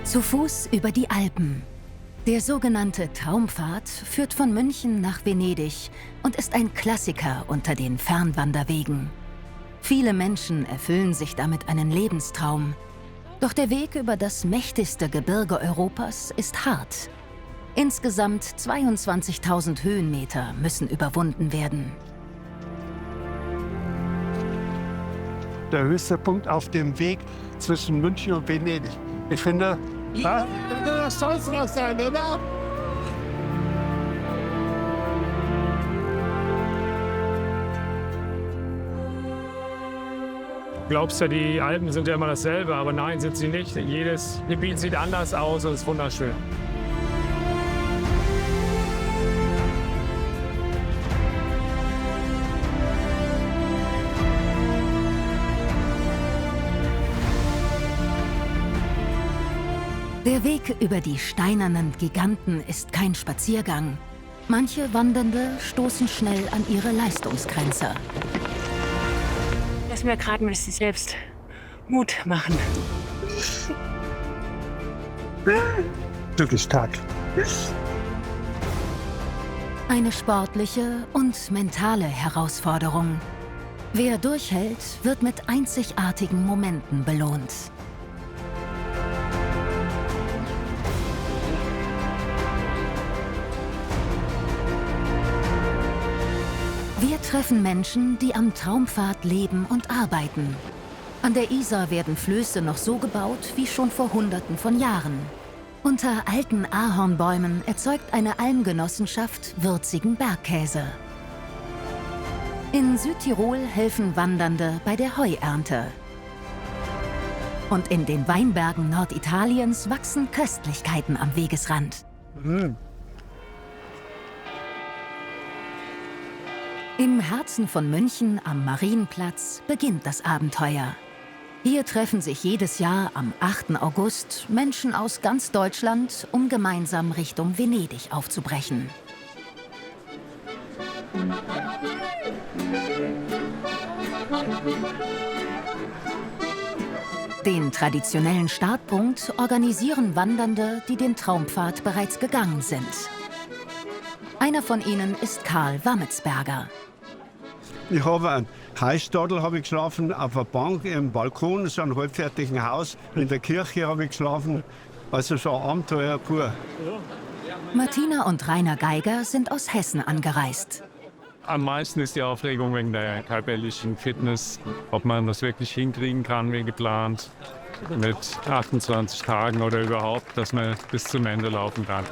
Zu Fuß über die Alpen. Der sogenannte Traumpfad führt von München nach Venedig und ist ein Klassiker unter den Fernwanderwegen. Viele Menschen erfüllen sich damit einen Lebenstraum. Doch der Weg über das mächtigste Gebirge Europas ist hart. Insgesamt 22.000 Höhenmeter müssen überwunden werden. Der höchste Punkt auf dem Weg zwischen München und Venedig. Ich finde, das soll es was sein, oder? Du glaubst ja, die Alpen sind ja immer dasselbe, aber nein, sind sie nicht. Jedes Gebiet sieht anders aus und ist wunderschön. Der Weg über die steinernen Giganten ist kein Spaziergang. Manche Wandernde stoßen schnell an ihre Leistungsgrenze. Lass mir gerade mal sich selbst Mut machen. Wirklich stark. Eine sportliche und mentale Herausforderung. Wer durchhält, wird mit einzigartigen Momenten belohnt. Wir treffen Menschen, die am Traumpfad leben und arbeiten. An der Isar werden Flöße noch so gebaut wie schon vor Hunderten von Jahren. Unter alten Ahornbäumen erzeugt eine Almgenossenschaft würzigen Bergkäse. In Südtirol helfen Wandernde bei der Heuernte. Und in den Weinbergen Norditaliens wachsen Köstlichkeiten am Wegesrand. Im Herzen von München am Marienplatz beginnt das Abenteuer. Hier treffen sich jedes Jahr am 8. August Menschen aus ganz Deutschland, um gemeinsam Richtung Venedig aufzubrechen. Den traditionellen Startpunkt organisieren Wandernde, die den Traumpfad bereits gegangen sind. Einer von ihnen ist Karl Wammetsberger. Ich habe einen Heistadel geschlafen, auf einer Bank im Balkon, so einem halbfertigen Haus. In der Kirche habe ich geschlafen. Also so ein Abenteuer pur. Martina und Rainer Geiger sind aus Hessen angereist. Am meisten ist die Aufregung wegen der körperlichen Fitness, ob man das wirklich hinkriegen kann wie geplant, mit 28 Tagen oder überhaupt, dass man bis zum Ende laufen kann.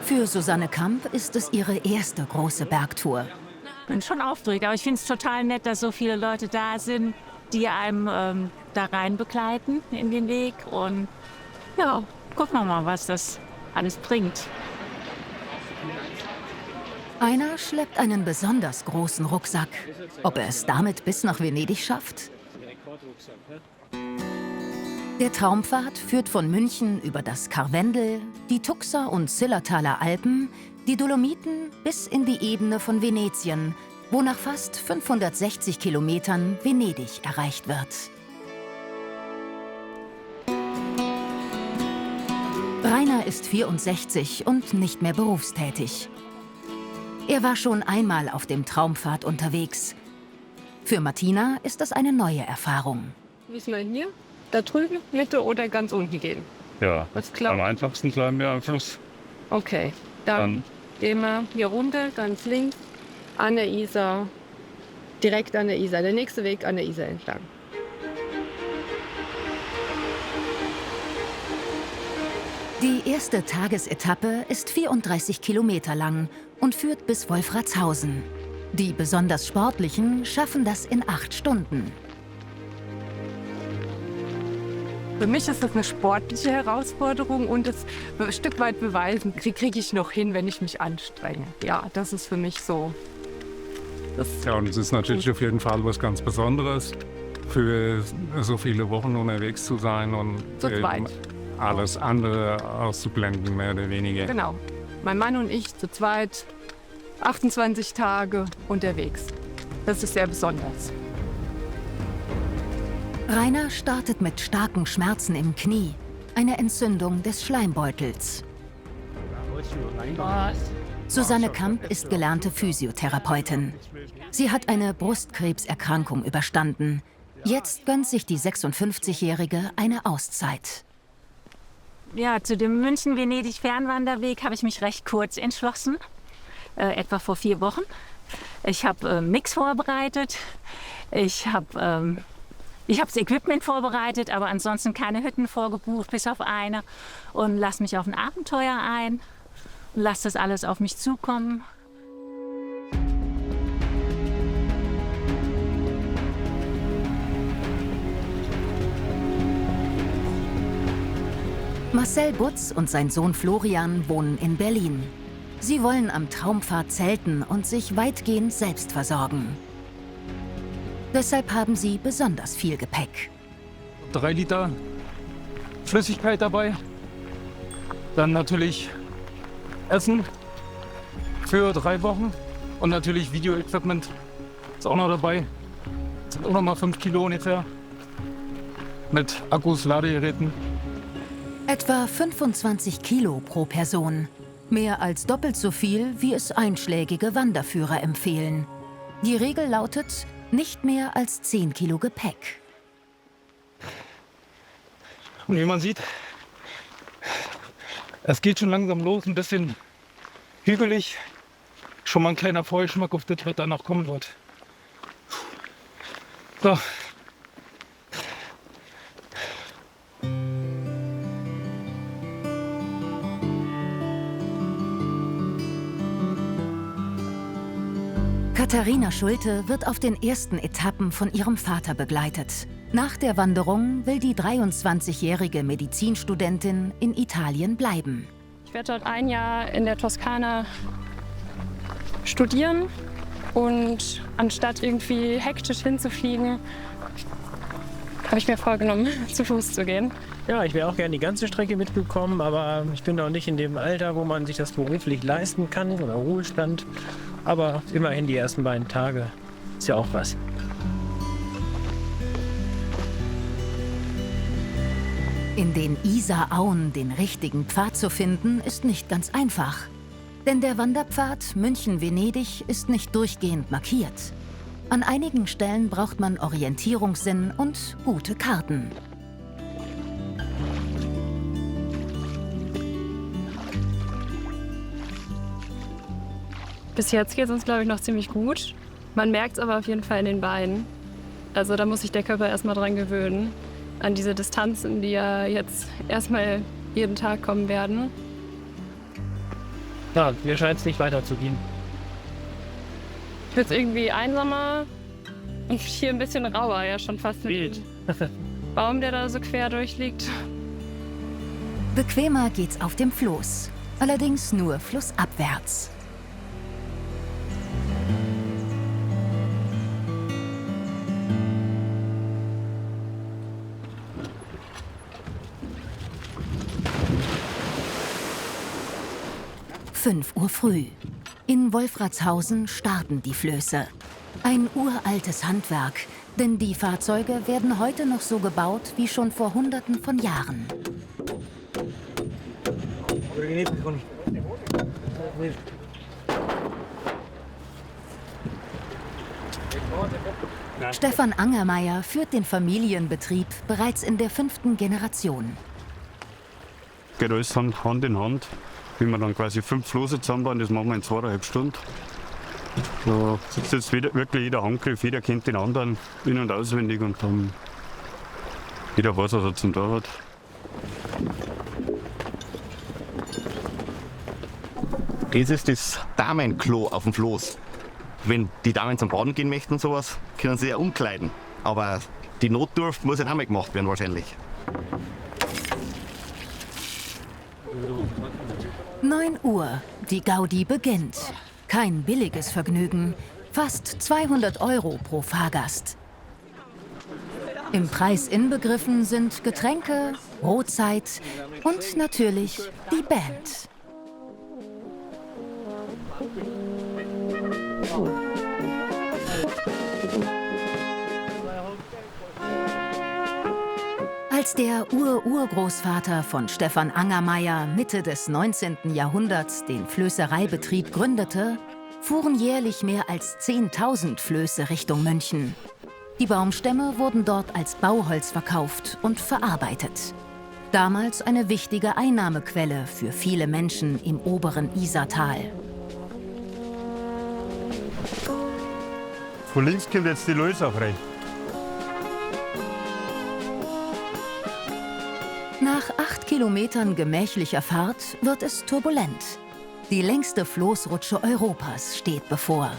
Für Susanne Kamp ist es ihre erste große Bergtour. Bin schon aufgeregt, aber ich finde es total nett, dass so viele Leute da sind, die einem da rein begleiten in den Weg. Und ja, gucken wir mal, was das alles bringt. Einer schleppt einen besonders großen Rucksack. Ob er es damit bis nach Venedig schafft? Der Traumpfad führt von München über das Karwendel, die Tuxer und Zillertaler Alpen, die Dolomiten bis in die Ebene von Venetien, wo nach fast 560 Kilometern Venedig erreicht wird. Rainer ist 64 und nicht mehr berufstätig. Er war schon einmal auf dem Traumpfad unterwegs. Für Martina ist das eine neue Erfahrung. Müssen wir hier, da drüben, Mitte oder ganz unten gehen? Ja, Was glaubt? am einfachsten bleiben wir am Fluss. Okay, dann gehen wir hier runter, ganz links, an der Isar, direkt an der Isar. Der nächste Weg an der Isar entlang. Die erste Tagesetappe ist 34 Kilometer lang und führt bis Wolfratshausen. Die besonders Sportlichen schaffen das in 8 Stunden. Für mich ist das eine sportliche Herausforderung und es ein Stück weit beweisen, kriege ich noch hin, wenn ich mich anstrenge. Ja, das ist für mich so. Ja, und es ist natürlich auf jeden Fall was ganz Besonderes, für so viele Wochen unterwegs zu sein und Zu zweit. alles andere auszublenden, mehr oder weniger. Genau. Mein Mann und ich zu zweit, 28 Tage unterwegs. Das ist sehr besonders. Rainer startet mit starken Schmerzen im Knie. eine Entzündung des Schleimbeutels. Susanne Kamp ist gelernte Physiotherapeutin. Sie hat eine Brustkrebserkrankung überstanden. Jetzt gönnt sich die 56-Jährige eine Auszeit. Ja, zu dem München-Venedig-Fernwanderweg habe ich mich recht kurz entschlossen, etwa vor 4 Wochen. Ich habe Mix vorbereitet, ich habe das Equipment vorbereitet, aber ansonsten keine Hütten vorgebucht, bis auf eine. Und lasse mich auf ein Abenteuer ein und lasse das alles auf mich zukommen. Marcel Butz und sein Sohn Florian wohnen in Berlin. Sie wollen am Traumpfad zelten und sich weitgehend selbst versorgen. Deshalb haben sie besonders viel Gepäck. 3 Liter Flüssigkeit dabei. Dann natürlich Essen für 3 Wochen. Und natürlich Video-Equipment ist auch noch dabei. Das sind auch noch mal 5 Kilo ungefähr. Mit Akkus, Ladegeräten. Etwa 25 Kilo pro Person. Mehr als doppelt so viel, wie es einschlägige Wanderführer empfehlen. Die Regel lautet, nicht mehr als 10 Kilo Gepäck. Und wie man sieht, es geht schon langsam los, ein bisschen hügelig. Schon mal ein kleiner Vorgeschmack auf das, was danach kommen wird. So. Katharina Schulte wird auf den ersten Etappen von ihrem Vater begleitet. Nach der Wanderung will die 23-jährige Medizinstudentin in Italien bleiben. Ich werde dort 1 Jahr in der Toskana studieren und anstatt irgendwie hektisch hinzufliegen, habe ich mir vorgenommen, zu Fuß zu gehen. Ja, ich wäre auch gerne die ganze Strecke mitgekommen, aber ich bin noch nicht in dem Alter, wo man sich das beruflich leisten kann oder Ruhestand. Aber immerhin die ersten beiden Tage ist ja auch was. In den Isarauen den richtigen Pfad zu finden, ist nicht ganz einfach. Denn der Wanderpfad München-Venedig ist nicht durchgehend markiert. An einigen Stellen braucht man Orientierungssinn und gute Karten. Bis jetzt geht es uns, glaube ich, noch ziemlich gut. Man merkt es aber auf jeden Fall in den Beinen. Also da muss sich der Körper erstmal dran gewöhnen, an diese Distanzen, die ja jetzt erstmal jeden Tag kommen werden. Ja, mir scheint es nicht weiterzugehen. Wird irgendwie einsamer und hier ein bisschen rauer, ja schon fast mit Wild. dem Baum, der da so quer durchliegt. Bequemer geht's auf dem Floß, allerdings nur flussabwärts. Fünf Uhr früh. In Wolfratshausen starten die Flöße. Ein uraltes Handwerk, denn die Fahrzeuge werden heute noch so gebaut wie schon vor Hunderten von Jahren. Stefan Angermeier führt den Familienbetrieb bereits in der 5. Generation. Geht alles Hand in Hand. Wenn wir dann quasi 5 Floße zusammenbauen, das machen wir in 2,5 Stunden. Da sitzt jetzt wirklich jeder Handgriff, jeder kennt den anderen in- und auswendig und dann jeder weiß, was er zum Tun hat. Das ist das Damenklo auf dem Floß. Wenn die Damen zum Baden gehen möchten und sowas, können sie ja umkleiden. Aber die Notdurft muss ja auch mal gemacht werden wahrscheinlich. 9 Uhr, die Gaudi beginnt. Kein billiges Vergnügen, fast 200 € pro Fahrgast. Im Preis inbegriffen sind Getränke, Brotzeit und natürlich die Band. Als der Urgroßvater von Stefan Angermayer Mitte des 19. Jahrhunderts den Flößereibetrieb gründete, fuhren jährlich mehr als 10.000 Flöße Richtung München. Die Baumstämme wurden dort als Bauholz verkauft und verarbeitet. Damals eine wichtige Einnahmequelle für viele Menschen im oberen Isartal. Von links kommt jetzt die Lösung rein. Nach 8 Kilometern gemächlicher Fahrt wird es turbulent. Die längste Floßrutsche Europas steht bevor.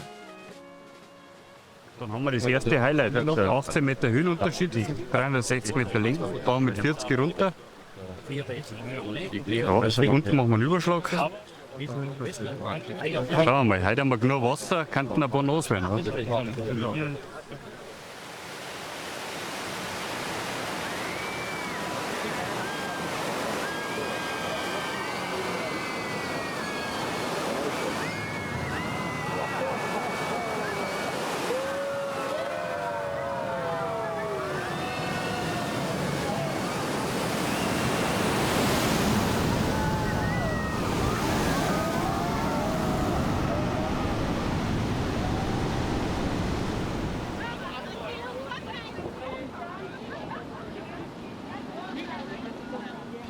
Dann haben wir das erste Highlight. 18 Meter Höhenunterschied, 360 Meter Länge, fahren mit 40 runter. Ja, also unten machen wir einen Überschlag. Schauen wir mal, heute haben wir genug Wasser, könnten ein paar nass werden.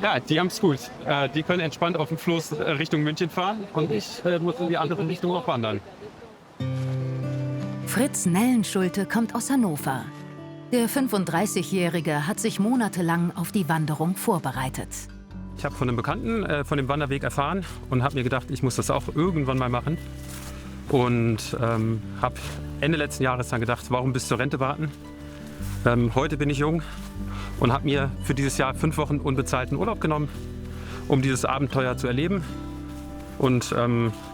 Ja, die haben es gut. Die können entspannt auf dem Floß Richtung München fahren und ich muss in die andere Richtung auch wandern. Fritz Nellenschulte kommt aus Hannover. Der 35-Jährige hat sich monatelang auf die Wanderung vorbereitet. Ich habe von einem Bekannten von dem Wanderweg erfahren und habe mir gedacht, ich muss das auch irgendwann mal machen. Und habe Ende letzten Jahres dann gedacht, warum bis zur Rente warten? Heute bin ich jung und habe mir für dieses Jahr 5 Wochen unbezahlten Urlaub genommen, um dieses Abenteuer zu erleben und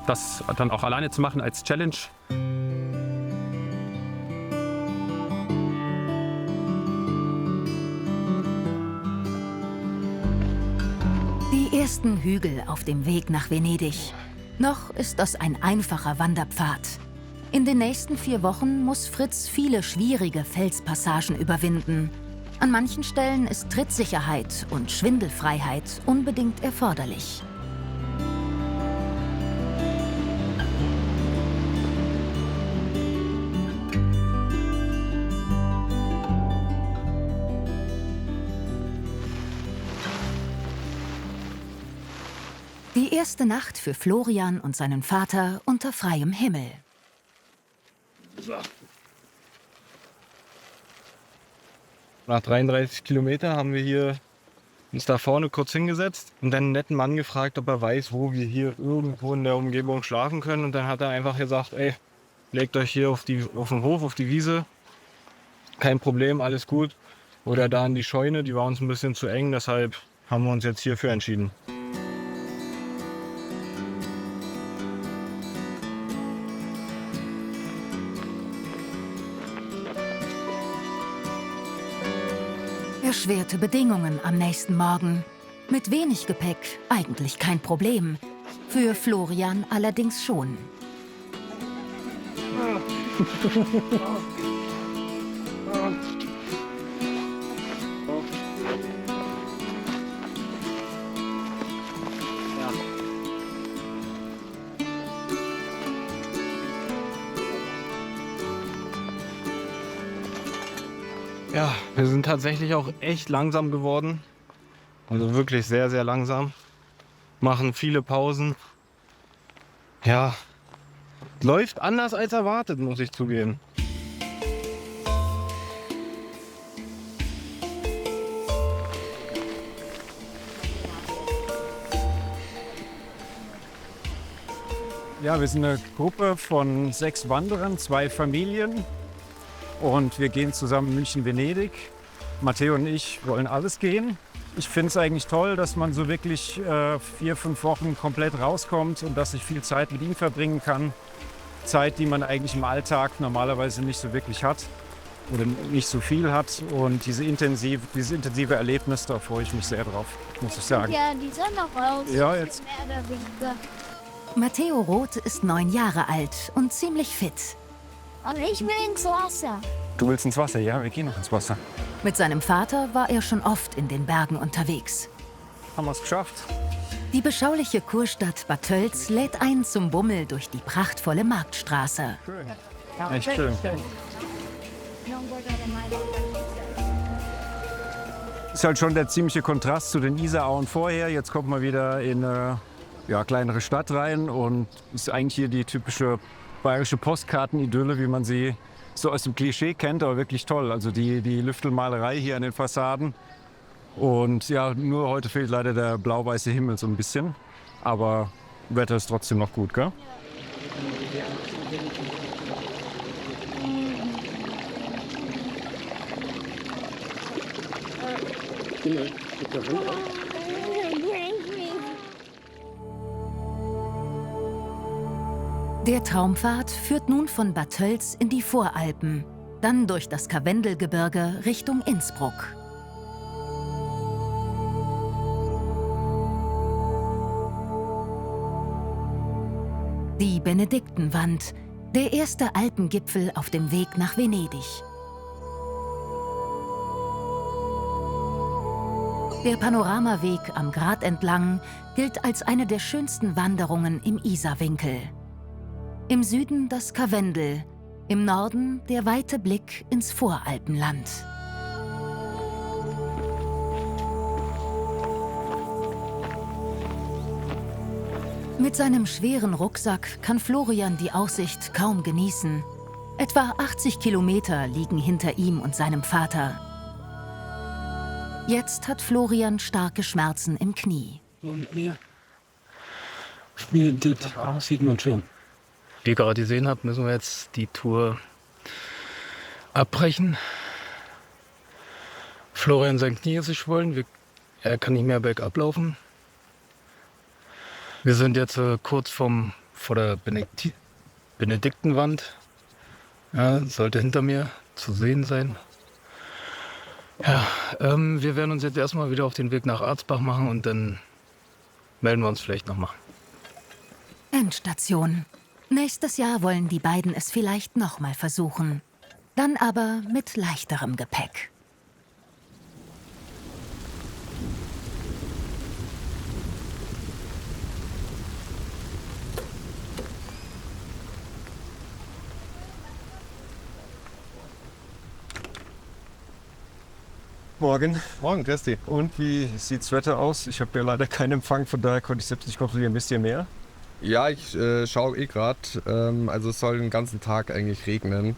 das dann auch alleine zu machen als Challenge. Die ersten Hügel auf dem Weg nach Venedig. Noch ist das ein einfacher Wanderpfad. In den nächsten 4 Wochen muss Fritz viele schwierige Felspassagen überwinden. An manchen Stellen ist Trittsicherheit und Schwindelfreiheit unbedingt erforderlich. Die erste Nacht für Florian und seinen Vater unter freiem Himmel. Nach 33 Kilometern haben wir hier uns da vorne kurz hingesetzt und dann einen netten Mann gefragt, ob er weiß, wo wir hier irgendwo in der Umgebung schlafen können. Und dann hat er einfach gesagt, ey, legt euch hier auf den Hof, auf die Wiese. Kein Problem, alles gut. Oder da in die Scheune, die war uns ein bisschen zu eng, deshalb haben wir uns jetzt hierfür entschieden. Erschwerte Bedingungen am nächsten Morgen. Mit wenig Gepäck eigentlich kein Problem. Für Florian allerdings schon. Ja, wir sind tatsächlich auch echt langsam geworden. Also wirklich sehr, sehr langsam. Machen viele Pausen. Ja, läuft anders als erwartet, muss ich zugeben. Ja, wir sind eine Gruppe von 6 Wanderern, 2 Familien. Und wir gehen zusammen München-Venedig. Matteo und ich wollen alles gehen. Ich finde es eigentlich toll, dass man so wirklich 4, 5 Wochen komplett rauskommt und dass ich viel Zeit mit ihm verbringen kann. Zeit, die man eigentlich im Alltag normalerweise nicht so wirklich hat oder nicht so viel hat. Und dieses intensive Erlebnis, da freue ich mich sehr drauf, muss ich sagen. Ja, die Sonne raus. Ja, jetzt. Mehr oder weniger. Matteo Roth ist 9 Jahre alt und ziemlich fit. Aber ich will ins Wasser. Du willst ins Wasser, ja? Wir gehen noch ins Wasser. Mit seinem Vater war er schon oft in den Bergen unterwegs. Haben wir es geschafft? Die beschauliche Kurstadt Bad Tölz lädt ein zum Bummel durch die prachtvolle Marktstraße. Echt schön. Ist halt schon der ziemliche Kontrast zu den Isarauen vorher. Jetzt kommt man wieder in eine kleinere Stadt rein und ist eigentlich hier die typische bayerische Postkartenidylle, wie man sie so aus dem Klischee kennt, aber wirklich toll. Also die Lüftelmalerei hier an den Fassaden. Und ja, nur heute fehlt leider der blau-weiße Himmel so ein bisschen. Aber Wetter ist trotzdem noch gut, gell? Der Traumpfad führt nun von Bad Tölz in die Voralpen, dann durch das Karwendelgebirge Richtung Innsbruck. Die Benediktenwand, der erste Alpengipfel auf dem Weg nach Venedig. Der Panoramaweg am Grat entlang gilt als eine der schönsten Wanderungen im Isarwinkel. Im Süden das Karwendel, im Norden der weite Blick ins Voralpenland. Mit seinem schweren Rucksack kann Florian die Aussicht kaum genießen. Etwa 80 Kilometer liegen hinter ihm und seinem Vater. Jetzt hat Florian starke Schmerzen im Knie. Sieht man schon. Wie ihr gerade gesehen habt, müssen wir jetzt die Tour abbrechen. Florian, sein Knie ist geschwollen, er kann nicht mehr bergab laufen. Wir sind jetzt kurz vor der Benediktenwand. Ja, sollte hinter mir zu sehen sein. Ja, wir werden uns jetzt erstmal wieder auf den Weg nach Arzbach machen und dann melden wir uns vielleicht nochmal. Endstation. Nächstes Jahr wollen die beiden es vielleicht nochmal versuchen. Dann aber mit leichterem Gepäck. Morgen. Morgen, Christi. Und wie sieht's Wetter aus? Ich habe ja leider keinen Empfang, von daher konnte ich selbst nicht kontrollieren. Wisst ihr mehr? Ja, ich schaue gerade. Also es soll den ganzen Tag eigentlich regnen.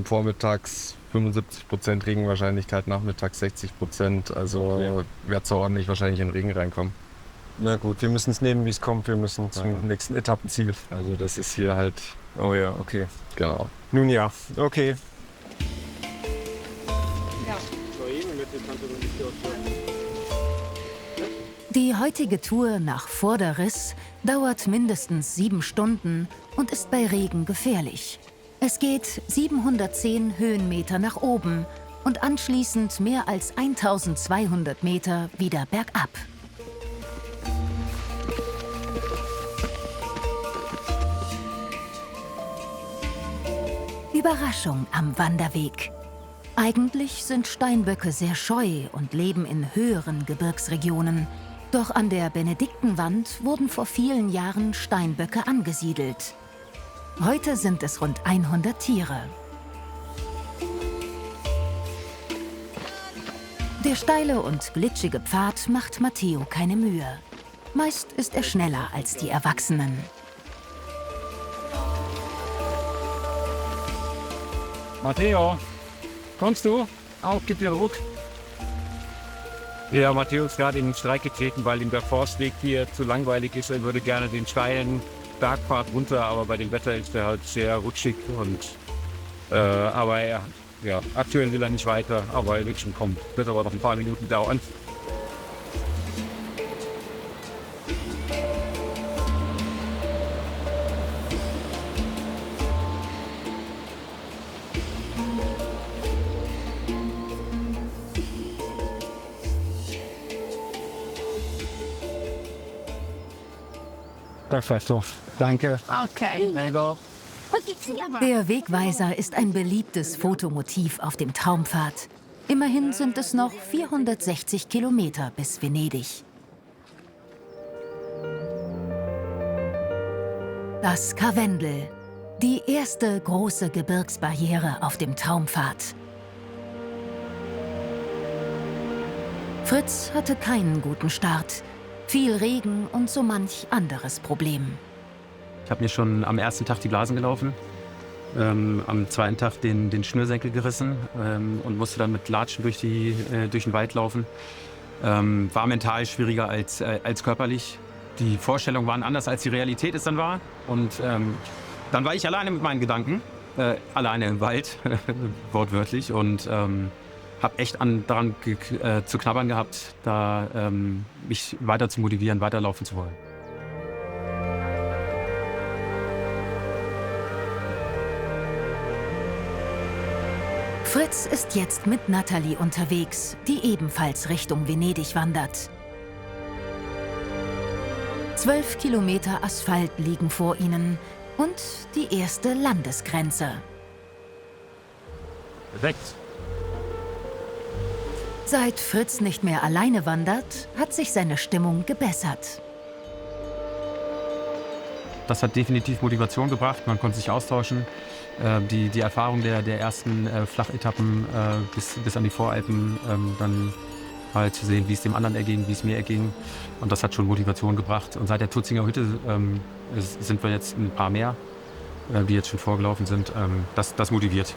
Vormittags 75% Regenwahrscheinlichkeit, nachmittags 60%. Also wird so ordentlich wahrscheinlich in den Regen reinkommen. Na gut, wir müssen es nehmen, wie es kommt. Wir müssen zum nächsten Etappenziel. Also das ist hier halt... Oh ja, okay. Genau. Nun ja, okay. Die heutige Tour nach Vorderriss dauert mindestens 7 Stunden und ist bei Regen gefährlich. Es geht 710 Höhenmeter nach oben und anschließend mehr als 1200 Meter wieder bergab. Überraschung am Wanderweg. Eigentlich sind Steinböcke sehr scheu und leben in höheren Gebirgsregionen. Doch an der Benediktenwand wurden vor vielen Jahren Steinböcke angesiedelt. Heute sind es rund 100 Tiere. Der steile und glitschige Pfad macht Matteo keine Mühe. Meist ist er schneller als die Erwachsenen. Matteo, kommst du? Auch, gib dir Ruck. Ja, Matteo ist gerade in den Streik getreten, weil ihm der Forstweg hier zu langweilig ist. Er würde gerne den steilen Bergpfad runter, aber bei dem Wetter ist er halt sehr rutschig. Aber aktuell will er nicht weiter, aber er wird schon kommen. Wird aber noch ein paar Minuten dauern. Perfekt. Danke. Okay. Der Wegweiser ist ein beliebtes Fotomotiv auf dem Traumpfad. Immerhin sind es noch 460 Kilometer bis Venedig. Das Karwendel, die erste große Gebirgsbarriere auf dem Traumpfad. Fritz hatte keinen guten Start. Viel Regen und so manch anderes Problem. Ich habe mir schon am ersten Tag die Blasen gelaufen, am zweiten Tag den Schnürsenkel gerissen und musste dann mit Latschen durch den Wald laufen. War mental schwieriger als körperlich. Die Vorstellungen waren anders, als die Realität es dann war. Und dann war ich alleine mit meinen Gedanken, alleine im Wald, wortwörtlich. Und habe echt daran zu knabbern gehabt, da mich weiter zu motivieren, weiterlaufen zu wollen. Fritz ist jetzt mit Natalie unterwegs, die ebenfalls Richtung Venedig wandert. 12 Kilometer Asphalt liegen vor ihnen und die erste Landesgrenze. Perfekt. Seit Fritz nicht mehr alleine wandert, hat sich seine Stimmung gebessert. Das hat definitiv Motivation gebracht, man konnte sich austauschen. Die Erfahrung der ersten Flachetappen bis an die Voralpen, dann mal zu sehen, wie es dem anderen erging, wie es mir erging. Und das hat schon Motivation gebracht. Und seit der Tutzinger Hütte sind wir jetzt ein paar mehr, die jetzt schon vorgelaufen sind. Das motiviert.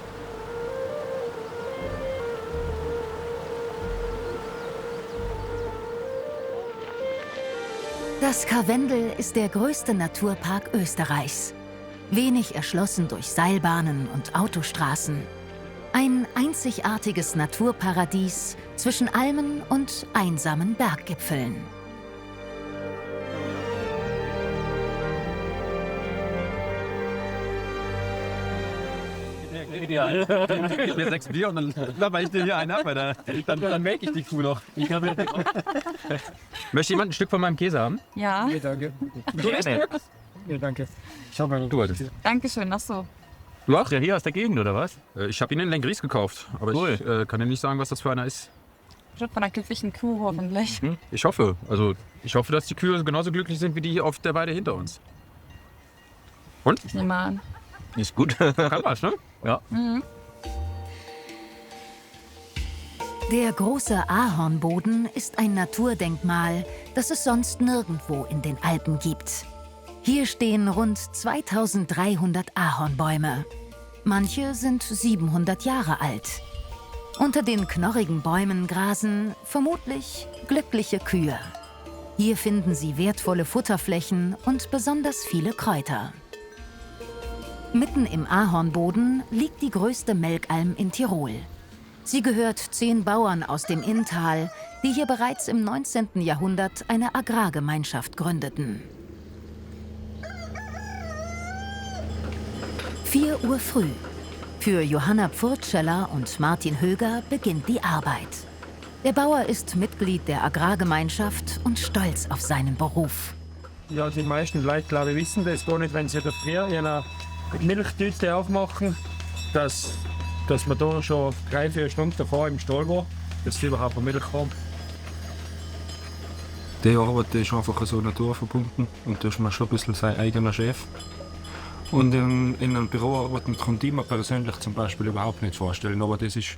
Das Karwendel ist der größte Naturpark Österreichs. Wenig erschlossen durch Seilbahnen und Autostraßen. Ein einzigartiges Naturparadies zwischen Almen und einsamen Berggipfeln. Ideal. Gib mir 6 Bier und dann weil ich dir hier einen ab, dann melke ich die Kuh noch. Möchte jemand ein Stück von meinem Käse haben? Ja. Nee, danke. Ja, danke. Ich hab mal du hattest. Dankeschön, ach so. Du auch? Der hier aus der Gegend, oder was? Ich habe ihn in Lengries gekauft, aber Cool. ich kann dir nicht sagen, was das für einer ist. Von einer glücklichen Kuh hoffentlich. Ich hoffe. Also ich hoffe, dass die Kühe genauso glücklich sind wie die hier auf der Weide hinter uns. Und? Ich nehme an. Ist gut. Kann was, ne? Ja. Mhm. Der große Ahornboden ist ein Naturdenkmal, das es sonst nirgendwo in den Alpen gibt. Hier stehen rund 2300 Ahornbäume. Manche sind 700 Jahre alt. Unter den knorrigen Bäumen grasen vermutlich glückliche Kühe. Hier finden sie wertvolle Futterflächen und besonders viele Kräuter. Mitten im Ahornboden liegt die größte Melkalm in Tirol. Sie gehört 10 Bauern aus dem Inntal, die hier bereits im 19. Jahrhundert eine Agrargemeinschaft gründeten. 4 Uhr früh. Für Johanna Pfurtscheller und Martin Höger beginnt die Arbeit. Der Bauer ist Mitglied der Agrargemeinschaft und stolz auf seinen Beruf. Ja, die meisten Leute, glaube ich, wissen das gar nicht, wenn sie da früher eine Milchtüte aufmachen, dass man da schon 3-4 Stunden davor im Stall war, dass sie überhaupt eine Milch haben. Die Arbeit ist einfach so naturverbunden und da ist man schon ein bisschen sein eigener Chef. Und in einem Büro arbeiten konnte ich mir persönlich zum Beispiel überhaupt nicht vorstellen. Aber das ist,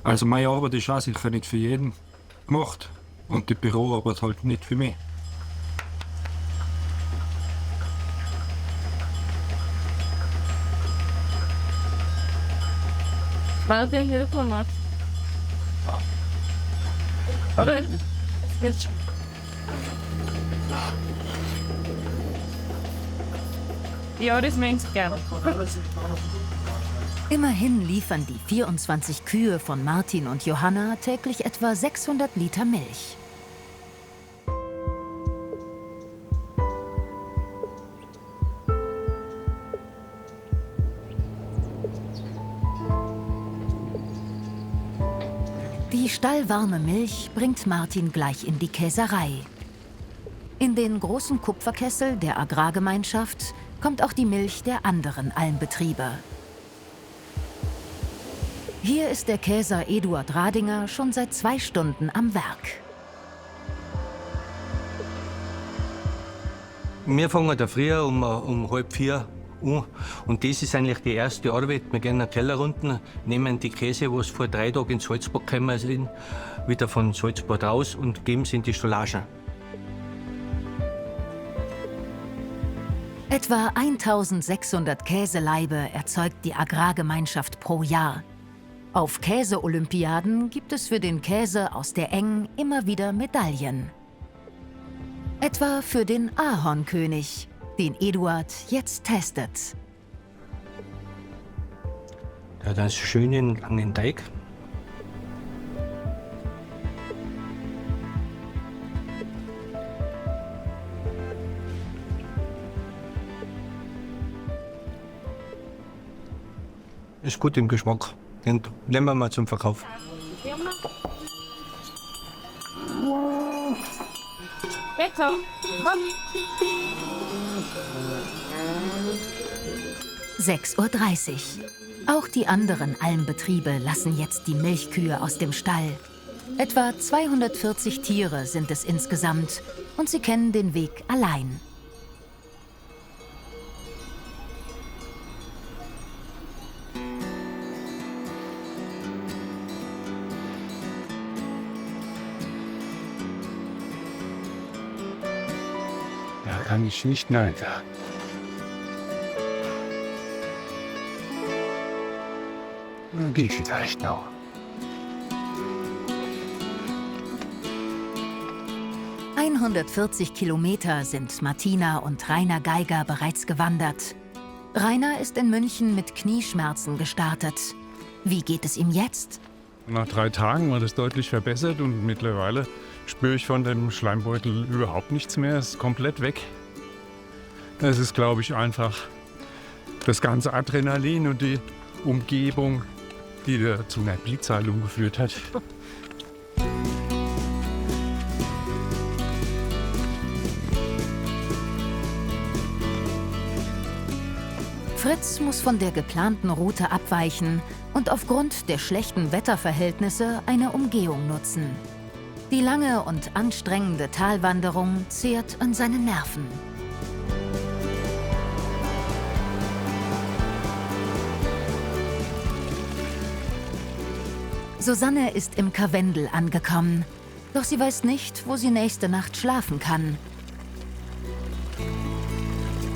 also meine Arbeit ist auch sicher nicht für jeden gemacht und die Büroarbeit halt nicht für mich. Was der Hilfe macht. Oder? Jetzt. Ja, das meine ich gerne. Immerhin liefern die 24 Kühe von Martin und Johanna täglich etwa 600 Liter Milch. Die stallwarme Milch bringt Martin gleich in die Käserei. In den großen Kupferkessel der Agrargemeinschaft kommt auch die Milch der anderen Almbetriebe. Hier ist der Käser Eduard Radinger schon seit 2 Stunden am Werk. Wir fangen da früher um 3:30 an. Und das ist eigentlich die erste Arbeit. Wir gehen in den Keller runter, nehmen die Käse, die vor 3 Tagen in Salzburg gekommen sind, wieder von Salzburg raus und geben sie in die Stolagen. Etwa 1600 Käselaibe erzeugt die Agrargemeinschaft pro Jahr. Auf Käseolympiaden gibt es für den Käse aus der Engg immer wieder Medaillen. Etwa für den Ahornkönig, den Eduard jetzt testet. Der hat einen schönen langen Teig. Ist gut im Geschmack. Und nehmen wir mal zum Verkauf. Wetter. 6:30 Uhr. Auch die anderen Almbetriebe lassen jetzt die Milchkühe aus dem Stall. Etwa 240 Tiere sind es insgesamt und sie kennen den Weg allein. Da kann ich nicht nein sagen. Dann gehe ich vielleicht noch. – 140 Kilometer sind Martina und Rainer Geiger bereits gewandert. Rainer ist in München mit Knieschmerzen gestartet. Wie geht es ihm jetzt? Nach 3 Tagen war das deutlich verbessert und mittlerweile spüre ich von dem Schleimbeutel überhaupt nichts mehr. Es ist komplett weg. Es ist, glaube ich, einfach das ganze Adrenalin und die Umgebung, die da zu einer Blitzheilung geführt hat. Fritz muss von der geplanten Route abweichen und aufgrund der schlechten Wetterverhältnisse eine Umgehung nutzen. Die lange und anstrengende Talwanderung zehrt an seinen Nerven. Susanne ist im Karwendel angekommen, doch sie weiß nicht, wo sie nächste Nacht schlafen kann.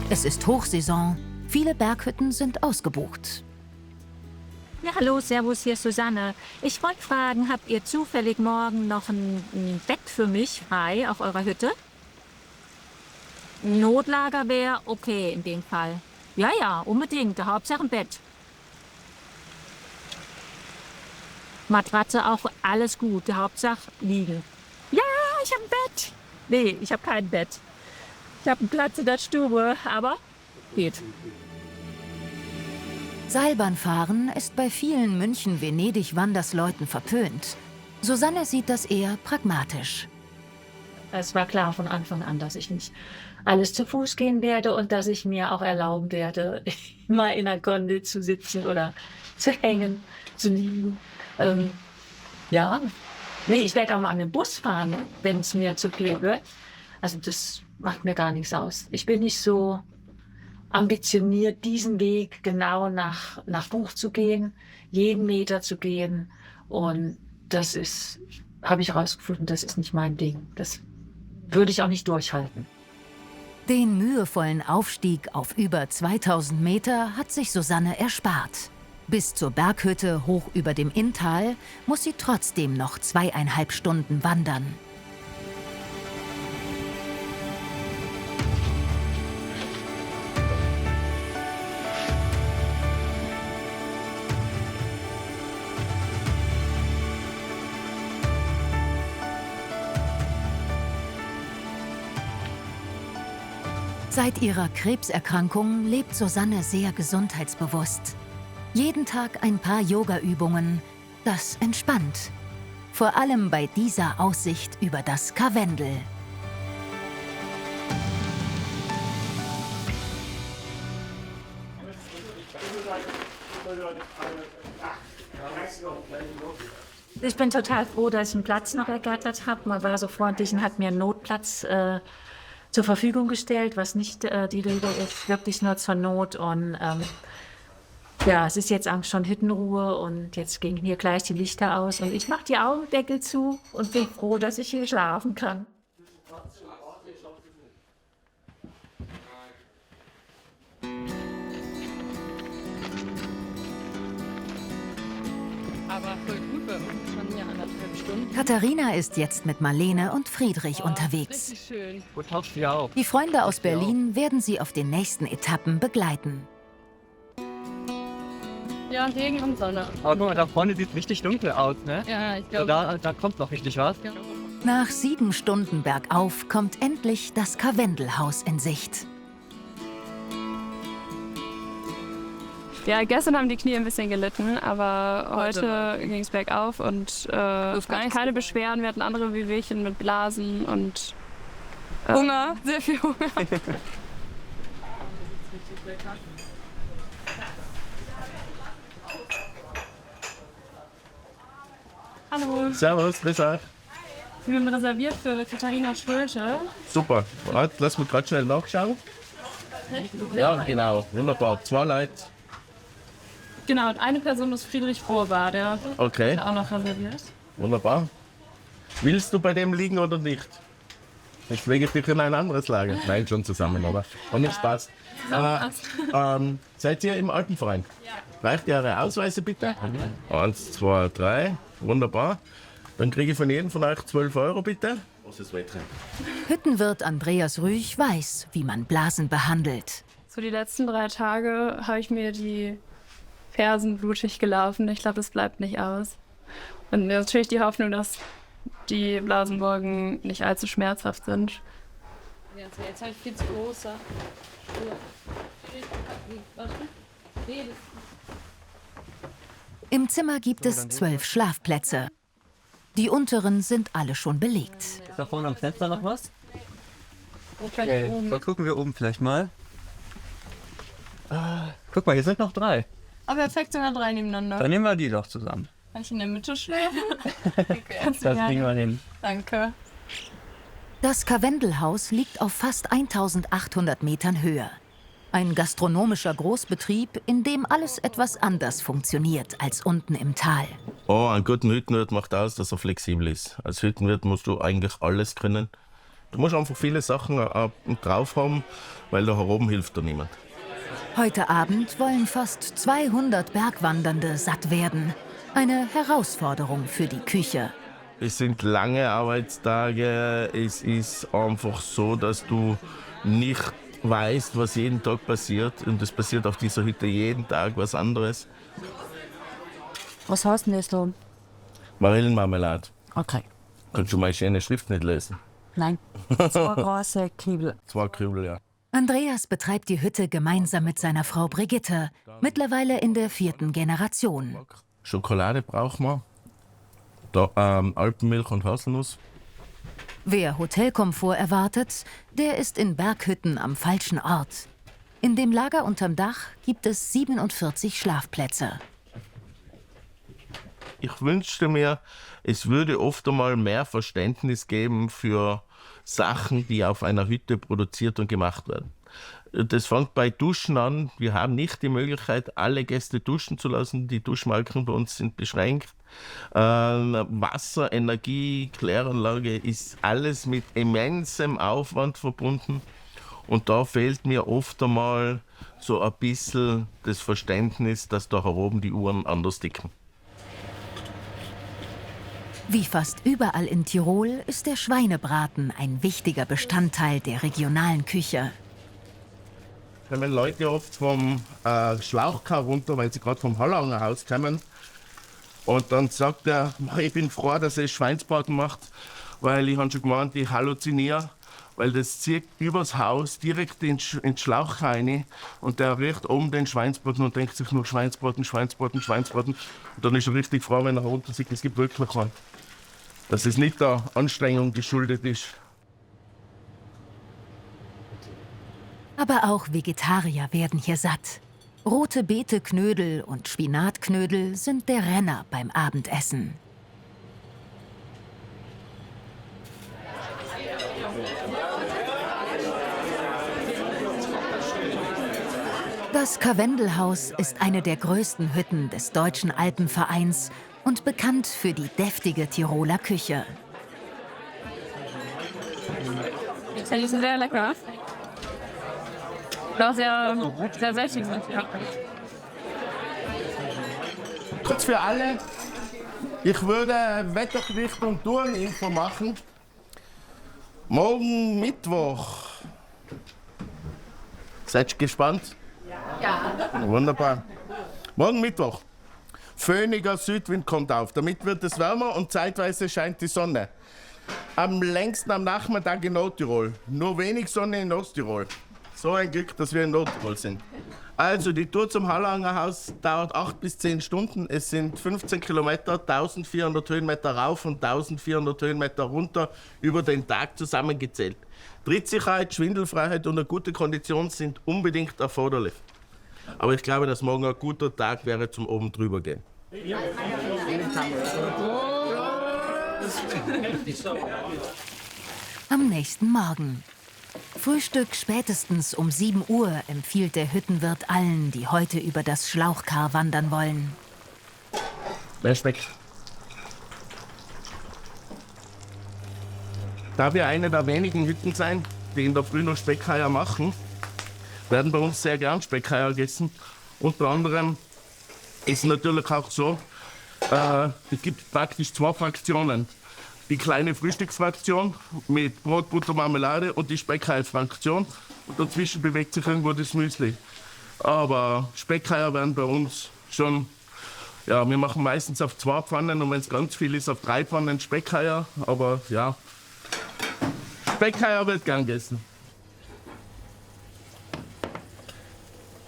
Es ist Hochsaison, viele Berghütten sind ausgebucht. Ja, hallo, servus, hier ist Susanne. Ich wollte fragen, habt ihr zufällig morgen noch ein Bett für mich frei auf eurer Hütte? Ein Notlager wäre okay in dem Fall. Ja, ja, unbedingt, Hauptsache ein Bett. Matratze auch, alles gut, die Hauptsache liegen. Ja, ich habe ein Bett. Nee, ich habe kein Bett. Ich habe einen Platz in der Stube, aber geht. Seilbahnfahren ist bei vielen München-Venedig-Wandersleuten verpönt. Susanne sieht das eher pragmatisch. Es war klar von Anfang an, dass ich nicht alles zu Fuß gehen werde und dass ich mir auch erlauben werde, mal in einer Gondel zu sitzen oder zu hängen, zu liegen. Ja, nee, ich werde auch mal an den Bus fahren, wenn es mir zu viel wird. Also das macht mir gar nichts aus. Ich bin nicht so ambitioniert, diesen Weg genau nach Buch zu gehen, jeden Meter zu gehen. Und das ist, habe ich herausgefunden, das ist nicht mein Ding. Das würde ich auch nicht durchhalten. Den mühevollen Aufstieg auf über 2000 Meter hat sich Susanne erspart. Bis zur Berghütte hoch über dem Inntal muss sie trotzdem noch 2,5 Stunden wandern. Seit ihrer Krebserkrankung lebt Susanne sehr gesundheitsbewusst. Jeden Tag ein paar Yoga-Übungen, das entspannt. Vor allem bei dieser Aussicht über das Karwendel. Ich bin total froh, dass ich einen Platz noch ergattert habe. Man war so freundlich und hat mir einen Notplatz zur Verfügung gestellt, was nicht die Rede ist, wirklich nur zur Not. Und ja, es ist jetzt auch schon Hüttenruhe und jetzt gingen hier gleich die Lichter aus. Und ich mache die Augendeckel zu und bin froh, dass ich hier schlafen kann. Aber voll gut bei uns, schon hier 1,5 Stunden. Katharina ist jetzt mit Marlene und Friedrich unterwegs. Richtig schön. Gut, tauchst du ja auch. Die Freunde aus Berlin werden sie auf den nächsten Etappen begleiten. Ja, Regen und Sonne. Aber guck mal, da vorne sieht es richtig dunkel aus, ne? Ja, ich glaube. Da kommt noch richtig was. Nach 7 Stunden bergauf kommt endlich das Karwendelhaus in Sicht. Ja, gestern haben die Knie ein bisschen gelitten, aber heute ging es bergauf und keine Beschwerden. Wir hatten andere Wehwehchen mit Blasen und Hunger, sehr viel Hunger. Hallo. Servus, grüß euch. Wir haben reserviert für Katharina Schulte. Super. Warte, lass mich gerade schnell nachschauen. Ja, genau. Wunderbar. 2 Leute. Genau, und eine Person ist Friedrich Frohbar, der Okay. ist auch noch reserviert. Wunderbar. Willst du bei dem liegen oder nicht? Ich pflege dich in ein anderes Lager. Nein, schon zusammen, aber. Und nicht Spaß. Seid ihr im Alpenverein? Ja. Reicht ihr eure Ausweise bitte? 1, 2, 3. Wunderbar. Dann kriege ich von jedem von euch 12 € bitte. Was ist Wettrennen? Hüttenwirt Andreas Rüch weiß, wie man Blasen behandelt. So die letzten 3 Tage habe ich mir die Fersen blutig gelaufen. Ich glaube, es bleibt nicht aus. Und natürlich die Hoffnung, dass die Blasen morgen nicht allzu schmerzhaft sind. Ja, jetzt habe ich viel zu große. Im Zimmer gibt es 12 Schlafplätze. Die unteren sind alle schon belegt. Ist da vorne am Fenster noch was? Okay. Dann gucken wir oben vielleicht mal. Guck mal, hier sind noch 3. Aber perfekt, sind wir 3 nebeneinander. Dann nehmen wir die doch zusammen. Kann ich in der Mitte schlafen? Das kriegen wir hin. Danke. Das Karwendelhaus liegt auf fast 1800 Metern Höhe. Ein gastronomischer Großbetrieb, in dem alles etwas anders funktioniert als unten im Tal. Oh, ein guter Hüttenwirt macht aus, dass er flexibel ist. Als Hüttenwirt musst du eigentlich alles können. Du musst einfach viele Sachen drauf haben, weil da oben hilft dir niemand. Heute Abend wollen fast 200 Bergwandernde satt werden. Eine Herausforderung für die Küche. Es sind lange Arbeitstage. Es ist einfach so, dass du nicht weißt, was jeden Tag passiert. Und es passiert auf dieser Hütte jeden Tag was anderes. Was heißt denn das so? Marillenmarmelade. Okay. Kannst du meine schöne Schrift nicht lesen? Nein. 2 große Kübel. 2 Kübel, ja. Andreas betreibt die Hütte gemeinsam mit seiner Frau Brigitte, mittlerweile in der 4. Generation. Schokolade brauchen wir. Da, Alpenmilch und Haselnuss. Wer Hotelkomfort erwartet, der ist in Berghütten am falschen Ort. In dem Lager unterm Dach gibt es 47 Schlafplätze. Ich wünschte mir, es würde oft einmal mehr Verständnis geben für Sachen, die auf einer Hütte produziert und gemacht werden. Das fängt bei Duschen an. Wir haben nicht die Möglichkeit, alle Gäste duschen zu lassen. Die Duschmarken bei uns sind beschränkt. Wasser, Energie, Kläranlage ist alles mit immensem Aufwand verbunden. Und da fehlt mir oft einmal so ein bisschen das Verständnis, dass da oben die Uhren anders ticken. Wie fast überall in Tirol ist der Schweinebraten ein wichtiger Bestandteil der regionalen Küche. Da kommen Leute oft vom Schlauchkar runter, weil sie gerade vom Hallanger Haus kommen. Und dann sagt er, ich bin froh, dass er Schweinsbraten macht, weil ich habe schon gemeint, ich halluziniere, weil das zieht übers Haus direkt ins Schlauch rein und der riecht oben den Schweinsbraten und denkt sich nur Schweinsbraten, Schweinsbraten, Schweinsbraten. Und dann ist er richtig froh, wenn er runter sieht, es gibt wirklich einen. Dass es nicht der Anstrengung geschuldet ist. Aber auch Vegetarier werden hier satt. Rote Beete-Knödel und Spinatknödel sind der Renner beim Abendessen. Das Karwendelhaus ist eine der größten Hütten des Deutschen Alpenvereins und bekannt für die deftige Tiroler Küche. Die sind sehr lecker. Und auch sehr sättigend. Ja. Kurz für alle, ich würde Wetterbericht und Toureninfo machen. Morgen Mittwoch. Seid ihr gespannt? Ja. Wunderbar. Morgen Mittwoch. Föhniger Südwind kommt auf. Damit wird es wärmer und zeitweise scheint die Sonne. Am längsten am Nachmittag in Nordtirol. Nur wenig Sonne in Osttirol. So ein Glück, dass wir in Nordtirol sind. Also, die Tour zum Hallanger Haus dauert 8 bis 10 Stunden. Es sind 15 Kilometer, 1400 Höhenmeter rauf und 1400 Höhenmeter runter über den Tag zusammengezählt. Trittsicherheit, Schwindelfreiheit und eine gute Kondition sind unbedingt erforderlich. Aber ich glaube, dass morgen ein guter Tag wäre zum oben drüber gehen. Am nächsten Morgen. Frühstück spätestens um 7 Uhr empfiehlt der Hüttenwirt allen, die heute über das Schlauchkar wandern wollen. Mehr Speck. Da wir eine der wenigen Hütten sein, die in der Früh noch Speckeier machen, werden bei uns sehr gern Speckeier gegessen. Unter anderem ist es natürlich auch so, es gibt praktisch 2 Fraktionen. Die kleine Frühstücksfraktion mit Brot, Butter, Marmelade und die Speckei-Fraktion. Und dazwischen bewegt sich irgendwo das Müsli. Aber Speckeier werden bei uns schon, ja, wir machen meistens auf 2 Pfannen und wenn es ganz viel ist, auf 3 Pfannen Speckeier. Aber ja, Speckeier wird gern gegessen.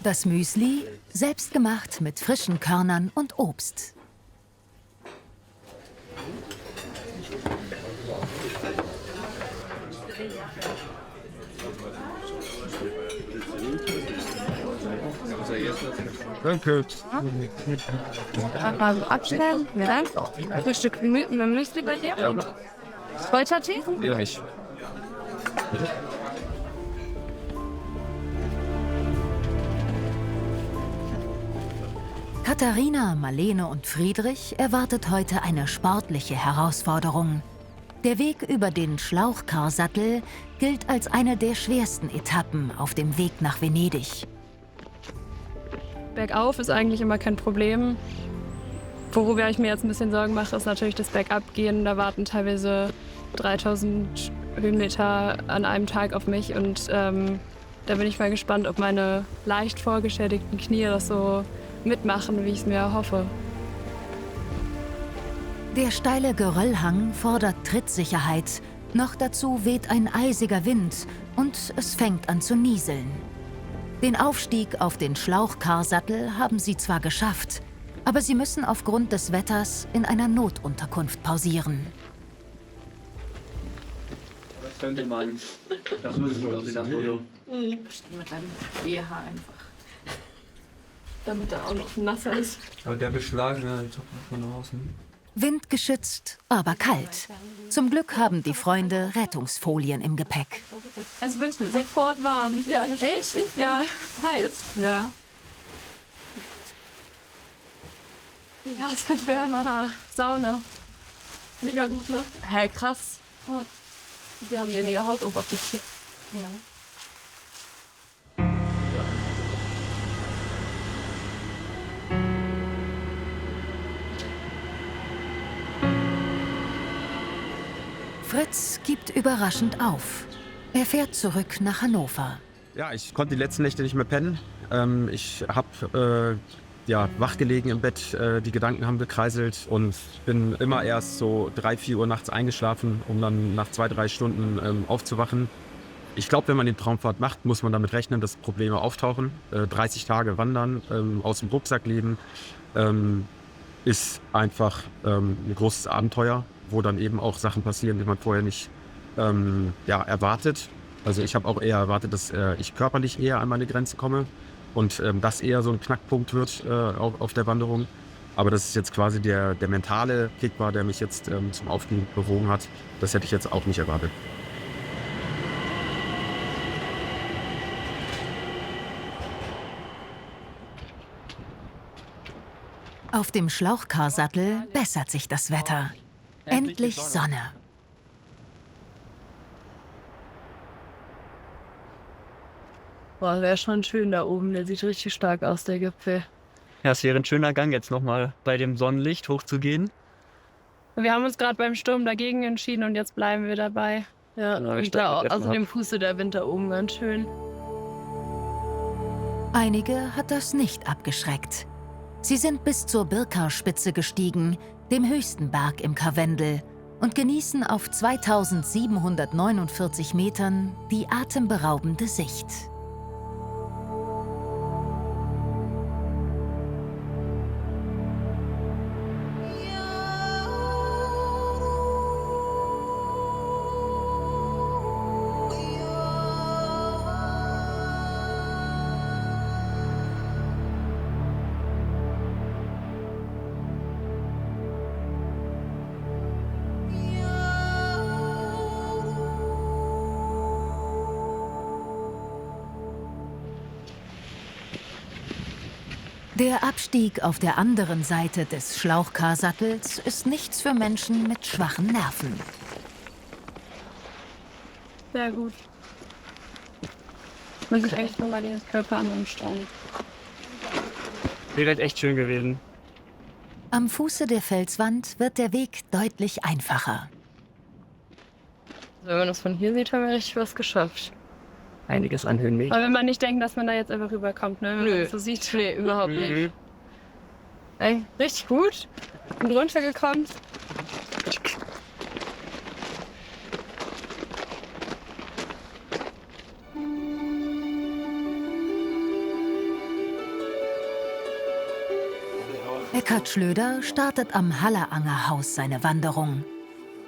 Das Müsli, selbst gemacht mit frischen Körnern und Obst. Danke. Also abstellen. Ja. Frühstück mit Müsli bei dir? Ja. Deutscher Tee? Ja, nicht. Katharina, Marlene und Friedrich erwartet heute eine sportliche Herausforderung. Der Weg über den Schlauchkarsattel gilt als eine der schwersten Etappen auf dem Weg nach Venedig. Bergauf ist eigentlich immer kein Problem. Worüber ich mir jetzt ein bisschen Sorgen mache, ist natürlich das Bergabgehen. Da warten teilweise 3000 Höhenmeter an einem Tag auf mich. Und da bin ich mal gespannt, ob meine leicht vorgeschädigten Knie das so mitmachen, wie ich es mir hoffe. Der steile Geröllhang fordert Trittsicherheit. Noch dazu weht ein eisiger Wind und es fängt an zu nieseln. Den Aufstieg auf den Schlauchkarsattel haben sie zwar geschafft, aber sie müssen aufgrund des Wetters in einer Notunterkunft pausieren. Das könnte man. Das müssen wir das Foto. Mit einem BH einfach. Damit er auch noch nasser ist. Aber der beschlagene von außen. Windgeschützt, aber kalt. Zum Glück haben die Freunde Rettungsfolien im Gepäck. Es wird sofort warm. Ja, echt? Ja, heiß. Ja. Ja, es wird wärmer. Sauna. Mega gut, ne? Hey, krass. Wir haben weniger Hautoberfläche. Ja. Fritz gibt überraschend auf. Er fährt zurück nach Hannover. Ja, ich konnte die letzten Nächte nicht mehr pennen. Ich habe wach gelegen im Bett, die Gedanken haben gekreiselt und bin immer erst so 3, 4 Uhr nachts eingeschlafen, um dann nach 2, 3 Stunden aufzuwachen. Ich glaube, wenn man den Traumfahrt macht, muss man damit rechnen, dass Probleme auftauchen. 30 Tage wandern, aus dem Rucksack leben, ist einfach ein großes Abenteuer, wo dann eben auch Sachen passieren, die man vorher nicht erwartet. Also ich habe auch eher erwartet, dass ich körperlich eher an meine Grenze komme. und das eher so ein Knackpunkt wird auf der Wanderung. Aber dass es jetzt quasi der mentale Kick war, der mich jetzt zum Aufgeben bewogen hat, das hätte ich jetzt auch nicht erwartet. Auf dem Schlauchkarsattel bessert sich das Wetter. Endlich Sonne. Boah, wäre schon schön da oben. Der sieht richtig stark aus, der Gipfel. Ja, es wäre ein schöner Gang, jetzt nochmal bei dem Sonnenlicht hochzugehen. Wir haben uns gerade beim Sturm dagegen entschieden und jetzt bleiben wir dabei. Ja, und da, außerdem pustet der Wind da oben ganz schön. Einige hat das nicht abgeschreckt. Sie sind bis zur Birkauspitze gestiegen, dem höchsten Berg im Karwendel, und genießen auf 2749 Metern die atemberaubende Sicht. Der Abstieg auf der anderen Seite des Schlauchkarsattels ist nichts für Menschen mit schwachen Nerven. Sehr gut. Muss ich eigentlich nochmal den Körper anschauen. Wäre halt echt schön gewesen. Am Fuße der Felswand wird der Weg deutlich einfacher. Wenn man das von hier sieht, haben wir richtig was geschafft. Einiges an Höhenweg. Aber wenn man nicht denkt, dass man da jetzt einfach rüberkommt, ne? Wenn man das so sieht. Nee, überhaupt nicht. Ey, richtig gut. Bin runtergekommen. Eckhard Schlöder startet am Halleranger Haus seine Wanderung.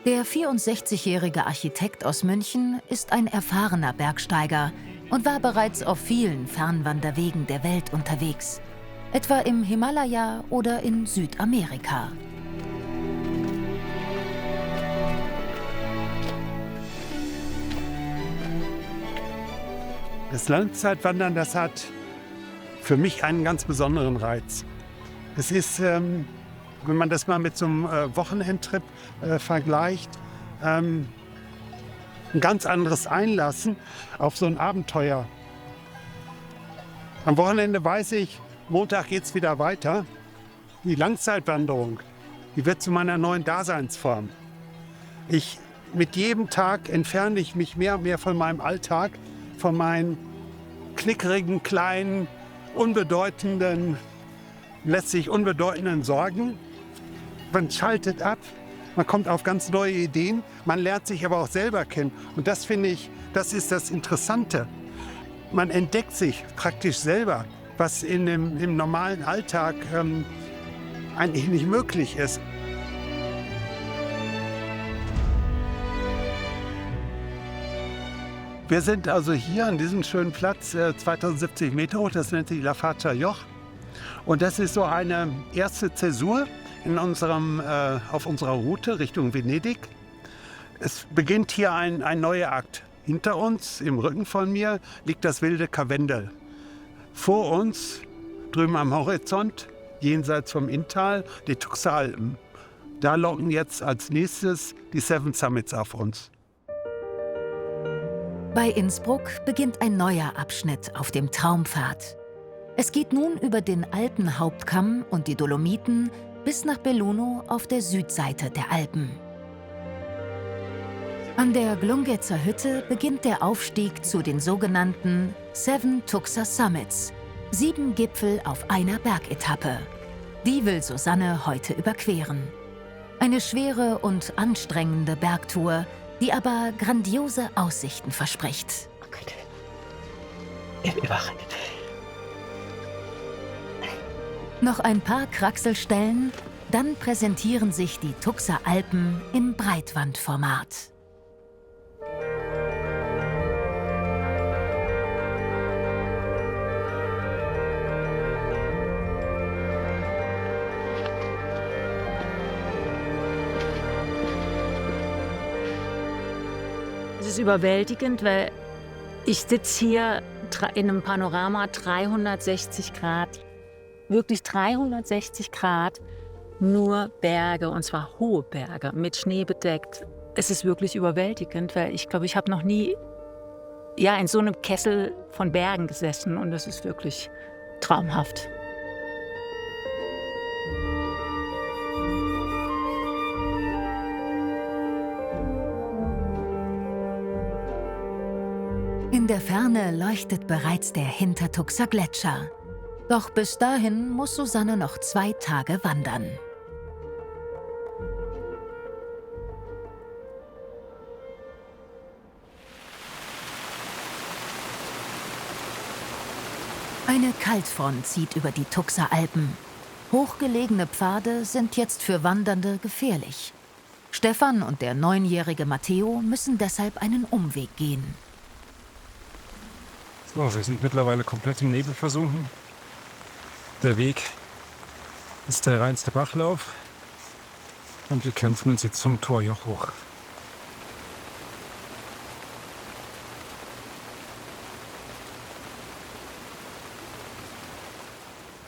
Der 64-jährige Architekt aus München ist ein erfahrener Bergsteiger und war bereits auf vielen Fernwanderwegen der Welt unterwegs, etwa im Himalaya oder in Südamerika. Das Langzeitwandern, das hat für mich einen ganz besonderen Reiz. Es ist, wenn man das mal mit so einem Wochenendtrip vergleicht, ein ganz anderes Einlassen auf so ein Abenteuer. Am Wochenende weiß ich, Montag geht es wieder weiter. Die Langzeitwanderung, die wird zu meiner neuen Daseinsform. Mit jedem Tag entferne ich mich mehr und mehr von meinem Alltag, von meinen knickerigen, kleinen, letztlich unbedeutenden Sorgen. Man schaltet ab, man kommt auf ganz neue Ideen, man lernt sich aber auch selber kennen. Und das finde ich, das ist das Interessante. Man entdeckt sich praktisch selber, was im normalen Alltag eigentlich nicht möglich ist. Wir sind also hier an diesem schönen Platz, 2070 Meter hoch, das nennt sich Lafatscher Joch. Und das ist so eine erste Zäsur auf unserer Route Richtung Venedig. Es beginnt hier ein neuer Akt. Hinter uns, im Rücken von mir, liegt das wilde Karwendel. Vor uns, drüben am Horizont, jenseits vom Inntal, die Tuxer Alpen. Da locken jetzt als nächstes die Seven Summits auf uns. Bei Innsbruck beginnt ein neuer Abschnitt auf dem Traumpfad. Es geht nun über den Alpenhauptkamm und die Dolomiten bis nach Belluno auf der Südseite der Alpen. An der Glungetzer Hütte beginnt der Aufstieg zu den sogenannten Seven Tuxer Summits, 7 Gipfel auf einer Bergetappe. Die will Susanne heute überqueren. Eine schwere und anstrengende Bergtour, die aber grandiose Aussichten verspricht. Noch ein paar Kraxelstellen, dann präsentieren sich die Tuxer Alpen im Breitwandformat. ist überwältigend, weil ich sitze hier in einem Panorama 360 Grad, wirklich 360 Grad, nur Berge, und zwar hohe Berge, mit Schnee bedeckt. Es ist wirklich überwältigend, weil ich glaube, ich habe noch nie in so einem Kessel von Bergen gesessen und das ist wirklich traumhaft. In der Ferne leuchtet bereits der Hintertuxer Gletscher. Doch bis dahin muss Susanne noch 2 Tage wandern. Eine Kaltfront zieht über die Tuxer Alpen. Hochgelegene Pfade sind jetzt für Wandernde gefährlich. Stefan und der 9-jährige Matteo müssen deshalb einen Umweg gehen. So, wir sind mittlerweile komplett im Nebel versunken. Der Weg ist der reinste Bachlauf und wir kämpfen uns jetzt zum Torjoch hoch.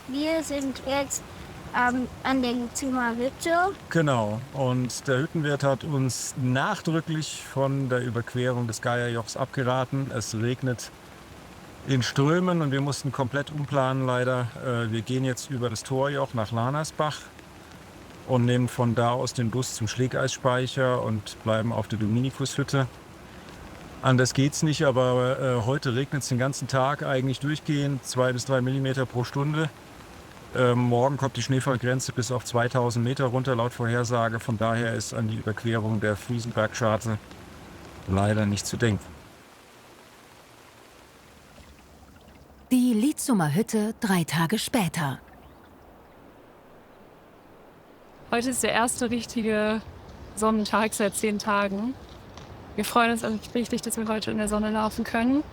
Wir sind jetzt an der Zimmer Hütte. Genau, und der Hüttenwirt hat uns nachdrücklich von der Überquerung des Geierjochs abgeraten. Es regnet in Strömen und wir mussten komplett umplanen leider. Wir gehen jetzt über das Torjoch nach Lanersbach und nehmen von da aus den Bus zum Schlägeisspeicher und bleiben auf der Dominikushütte. Anders geht's nicht, aber heute regnet es den ganzen Tag eigentlich durchgehend, 2 bis 3 Millimeter pro Stunde. Morgen kommt die Schneefallgrenze bis auf 2000 Meter runter laut Vorhersage. Von daher ist an die Überquerung der Friesenbergscharte leider nicht zu denken. Die Lietzumer Hütte 3 Tage später. Heute ist der erste richtige Sonnentag seit 10 Tagen. Wir freuen uns also richtig, dass wir heute in der Sonne laufen können.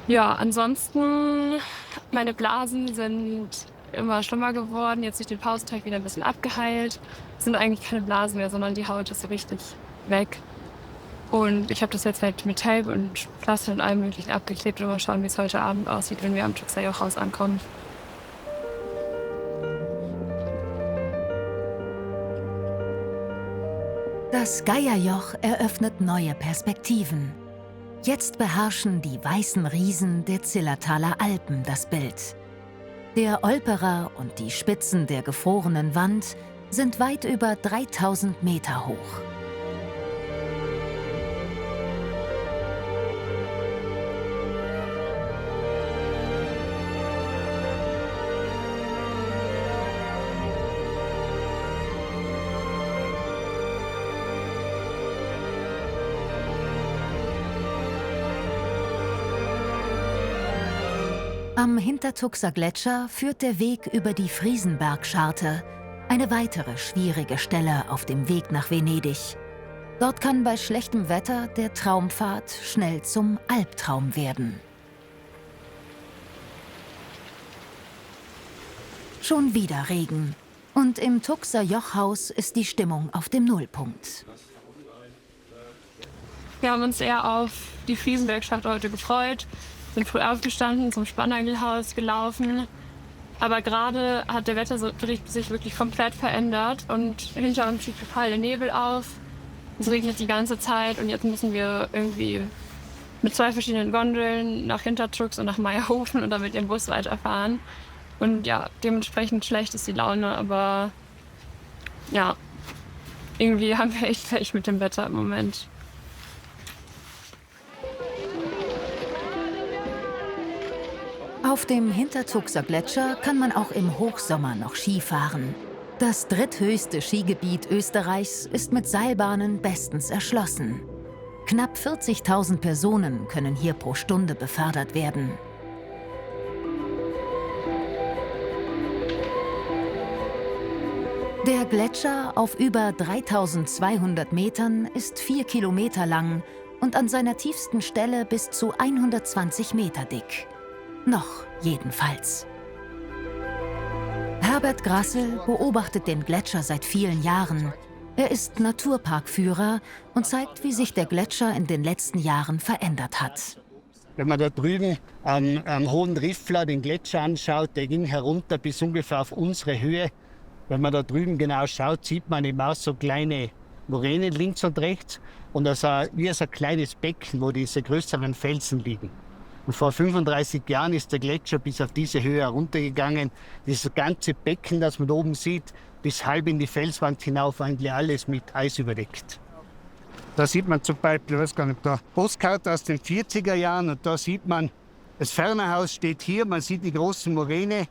Ja, ansonsten, meine Blasen sind immer schlimmer geworden. Jetzt durch den Pausentag wieder ein bisschen abgeheilt. Es sind eigentlich keine Blasen mehr, sondern die Haut ist so richtig weg. Und ich habe das jetzt halt mit Tape und Pflaster und allem Möglichen abgeklebt und mal schauen, wie es heute Abend aussieht, wenn wir am Tuxerjochhaus ankommen. Das Geierjoch eröffnet neue Perspektiven. Jetzt beherrschen die weißen Riesen der Zillertaler Alpen das Bild. Der Olperer und die Spitzen der gefrorenen Wand sind weit über 3000 Meter hoch. Am Hintertuxer Gletscher führt der Weg über die Friesenbergscharte, eine weitere schwierige Stelle auf dem Weg nach Venedig. Dort kann bei schlechtem Wetter der Traumpfad schnell zum Albtraum werden. Schon wieder Regen. Und im Tuxer Jochhaus ist die Stimmung auf dem Nullpunkt. Wir haben uns eher auf die Friesenbergscharte heute gefreut. Sind früh aufgestanden, zum Spannagelhaus gelaufen. Aber gerade hat der Wetter sich wirklich komplett verändert und hinter uns zieht total der Nebel auf. Es regnet die ganze Zeit und jetzt müssen wir irgendwie mit 2 verschiedenen Gondeln nach Hintertux und nach Meierhofen und dann mit dem Bus weiterfahren. Und ja, dementsprechend schlecht ist die Laune, aber ja, irgendwie haben wir echt Pech mit dem Wetter im Moment. Auf dem Hintertuxer Gletscher kann man auch im Hochsommer noch Ski fahren. Das dritthöchste Skigebiet Österreichs ist mit Seilbahnen bestens erschlossen. Knapp 40.000 Personen können hier pro Stunde befördert werden. Der Gletscher auf über 3200 Metern ist 4 Kilometer lang und an seiner tiefsten Stelle bis zu 120 Meter dick. Noch jedenfalls. Herbert Grassel beobachtet den Gletscher seit vielen Jahren. Er ist Naturparkführer und zeigt, wie sich der Gletscher in den letzten Jahren verändert hat. Wenn man da drüben am Hohen Riffler den Gletscher anschaut, der ging herunter bis ungefähr auf unsere Höhe. Wenn man da drüben genau schaut, sieht man eben auch so kleine Moränen links und rechts und wie so ein kleines Becken, wo diese größeren Felsen liegen. Und vor 35 Jahren ist der Gletscher bis auf diese Höhe heruntergegangen. Dieses ganze Becken, das man da oben sieht, bis halb in die Felswand hinauf, eigentlich alles mit Eis überdeckt. Da sieht man zum Beispiel, ich weiß gar nicht, da Postkarte aus den 40er Jahren und da sieht man, das Fernerhaus steht hier, man sieht die große Moräne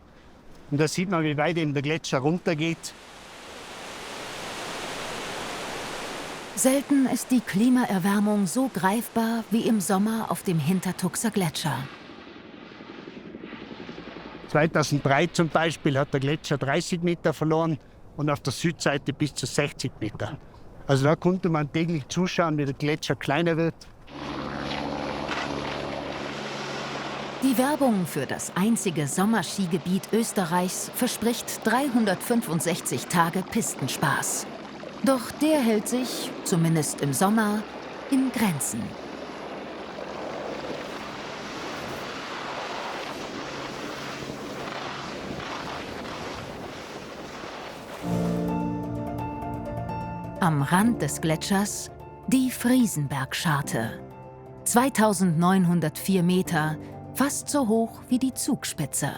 und da sieht man, wie weit eben der Gletscher runtergeht. Selten ist die Klimaerwärmung so greifbar wie im Sommer auf dem Hintertuxer Gletscher. 2003 zum Beispiel hat der Gletscher 30 Meter verloren und auf der Südseite bis zu 60 Meter. Also da konnte man täglich zuschauen, wie der Gletscher kleiner wird. Die Werbung für das einzige Sommerskigebiet Österreichs verspricht 365 Tage Pistenspaß. Doch der hält sich, zumindest im Sommer, in Grenzen. Am Rand des Gletschers die Friesenbergscharte. 2904 Meter, fast so hoch wie die Zugspitze.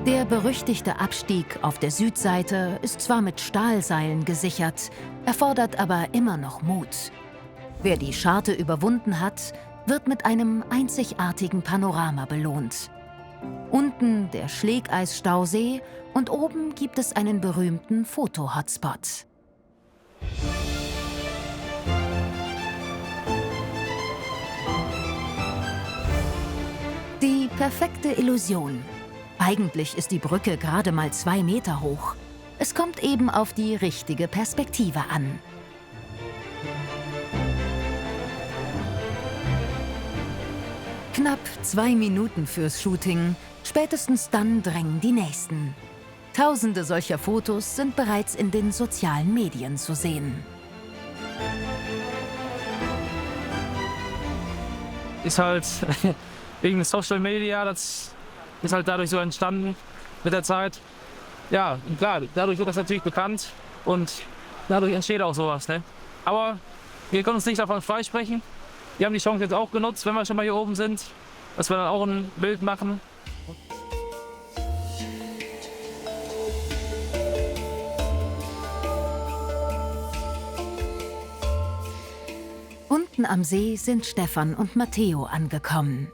Der berüchtigte Abstieg auf der Südseite ist zwar mit Stahlseilen gesichert, erfordert aber immer noch Mut. Wer die Scharte überwunden hat, wird mit einem einzigartigen Panorama belohnt. Unten der Schlägeisstausee und oben gibt es einen berühmten Foto-Hotspot. Die perfekte Illusion. Eigentlich ist die Brücke gerade mal 2 Meter hoch. Es kommt eben auf die richtige Perspektive an. Knapp 2 Minuten fürs Shooting, spätestens dann drängen die nächsten. Tausende solcher Fotos sind bereits in den sozialen Medien zu sehen. Ist halt wegen Social Media, das ist halt dadurch so entstanden mit der Zeit. Ja, klar, dadurch wird das natürlich bekannt und dadurch entsteht auch sowas. Ne? Aber wir können uns nicht davon freisprechen. Wir haben die Chance jetzt auch genutzt, wenn wir schon mal hier oben sind, dass wir dann auch ein Bild machen. Unten am See sind Stefan und Matteo angekommen.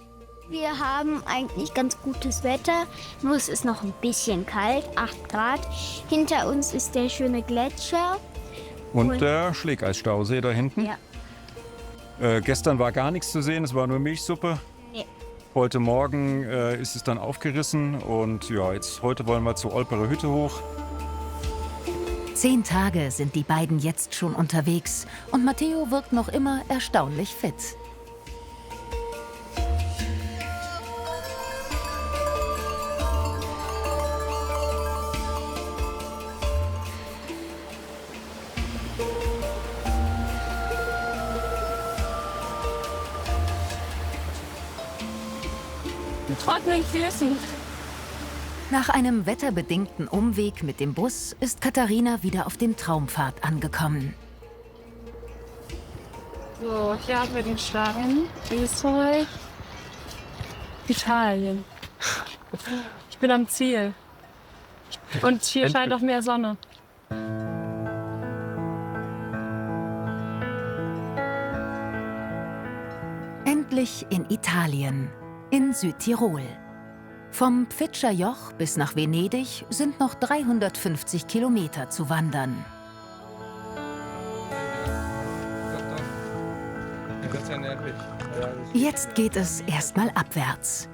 Wir haben eigentlich ganz gutes Wetter, nur es ist noch ein bisschen kalt, 8 Grad. Hinter uns ist der schöne Gletscher. Und der Schlägeisstausee da hinten. Ja. Gestern war gar nichts zu sehen, es war nur Milchsuppe. Nee. Heute Morgen ist es dann aufgerissen und ja, heute wollen wir zur Olperer Hütte hoch. 10 Tage sind die beiden jetzt schon unterwegs und Matteo wirkt noch immer erstaunlich fit. Trockenen Füßen. Nach einem wetterbedingten Umweg mit dem Bus ist Katharina wieder auf dem Traumpfad angekommen. So, hier haben wir den Schlangen. Österreich. Italien. Ich bin am Ziel. Und hier scheint auch mehr Sonne. Endlich in Italien, in Südtirol. Vom Pfitscher Joch bis nach Venedig sind noch 350 Kilometer zu wandern. Jetzt geht es erstmal abwärts.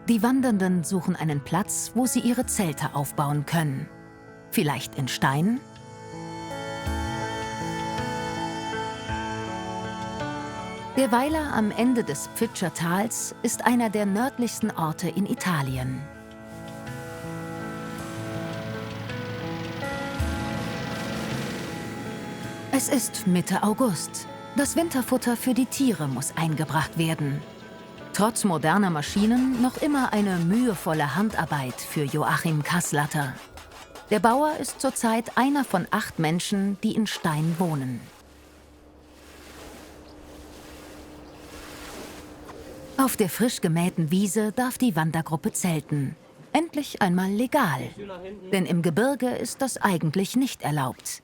Die Wandernden suchen einen Platz, wo sie ihre Zelte aufbauen können. Vielleicht in Stein? Der Weiler am Ende des Pfitscher Tals ist einer der nördlichsten Orte in Italien. Es ist Mitte August. Das Winterfutter für die Tiere muss eingebracht werden. Trotz moderner Maschinen noch immer eine mühevolle Handarbeit für Joachim Kasslatter. Der Bauer ist zurzeit einer von 8 Menschen, die in Stein wohnen. Auf der frisch gemähten Wiese darf die Wandergruppe zelten. Endlich einmal legal. Denn im Gebirge ist das eigentlich nicht erlaubt.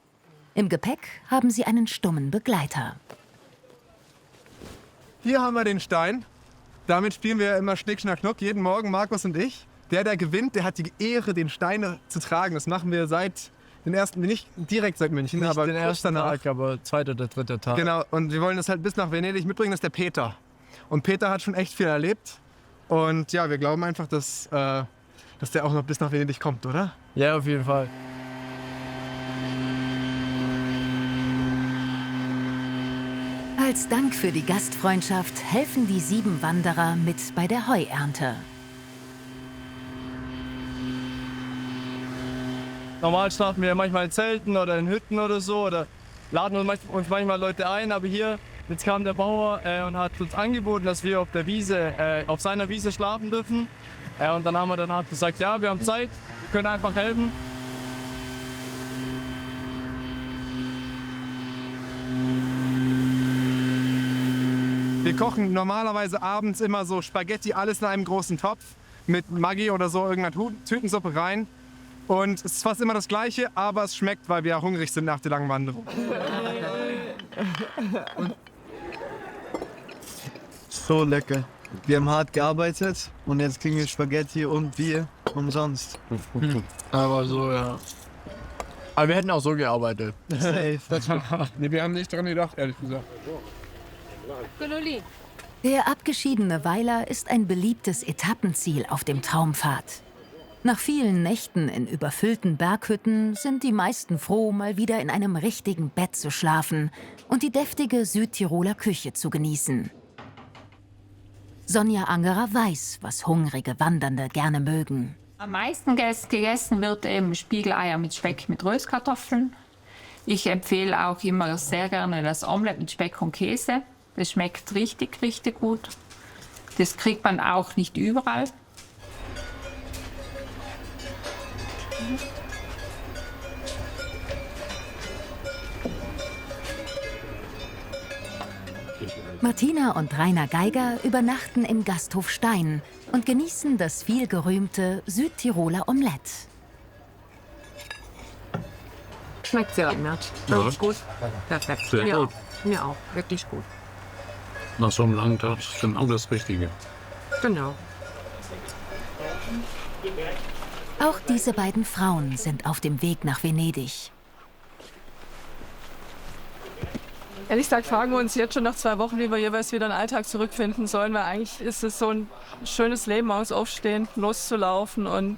Im Gepäck haben sie einen stummen Begleiter. Hier haben wir den Stein. Damit spielen wir immer Schnick, Schnack, Schnuck, jeden Morgen, Markus und ich. Der gewinnt, der hat die Ehre, den Stein zu tragen. Das machen wir seit den ersten, nicht direkt seit München, nicht aber den ersten danach. Tag, aber zweiter oder dritter Tag. Genau, und wir wollen das halt bis nach Venedig mitbringen, das ist der Peter. Und Peter hat schon echt viel erlebt. Und ja, wir glauben einfach, dass der auch noch bis nach Venedig kommt, oder? Ja, auf jeden Fall. Als Dank für die Gastfreundschaft helfen die 7 Wanderer mit bei der Heuernte. Normal schlafen wir manchmal in Zelten oder in Hütten oder so oder laden uns manchmal Leute ein, aber hier, jetzt kam der Bauer und hat uns angeboten, dass wir auf der Wiese, auf seiner Wiese schlafen dürfen. Und dann haben wir dann gesagt, ja, wir haben Zeit, wir können einfach helfen. Wir kochen normalerweise abends immer so Spaghetti, alles in einem großen Topf mit Maggi oder so, irgendeiner Tütensuppe rein. Und es ist fast immer das Gleiche, aber es schmeckt, weil wir ja hungrig sind nach der langen Wanderung. So lecker. Wir haben hart gearbeitet und jetzt kriegen wir Spaghetti und Bier umsonst. Aber so, ja. Aber wir hätten auch so gearbeitet. Safe. Nee, wir haben nicht dran gedacht, ehrlich gesagt. Der abgeschiedene Weiler ist ein beliebtes Etappenziel auf dem Traumpfad. Nach vielen Nächten in überfüllten Berghütten sind die meisten froh, mal wieder in einem richtigen Bett zu schlafen und die deftige Südtiroler Küche zu genießen. Sonja Angerer weiß, was hungrige Wandernde gerne mögen. Am meisten gegessen wird eben Spiegeleier mit Speck mit Röstkartoffeln. Ich empfehle auch immer sehr gerne das Omelett mit Speck und Käse. Das schmeckt richtig, richtig gut. Das kriegt man auch nicht überall. Martina und Rainer Geiger übernachten im Gasthof Stein und genießen das vielgerühmte Südtiroler Omelett. Schmeckt sehr nett. Wirklich gut. Perfekt. Sehr Mir gut. auch. Mir auch. Wirklich gut. Nach so einem langen Tag ist genau das Richtige. Genau. Auch diese beiden Frauen sind auf dem Weg nach Venedig. Ehrlich gesagt fragen wir uns jetzt schon nach 2 Wochen, wie wir jeweils wieder in den Alltag zurückfinden sollen, weil eigentlich ist es so ein schönes Leben, morgens aufstehen, loszulaufen und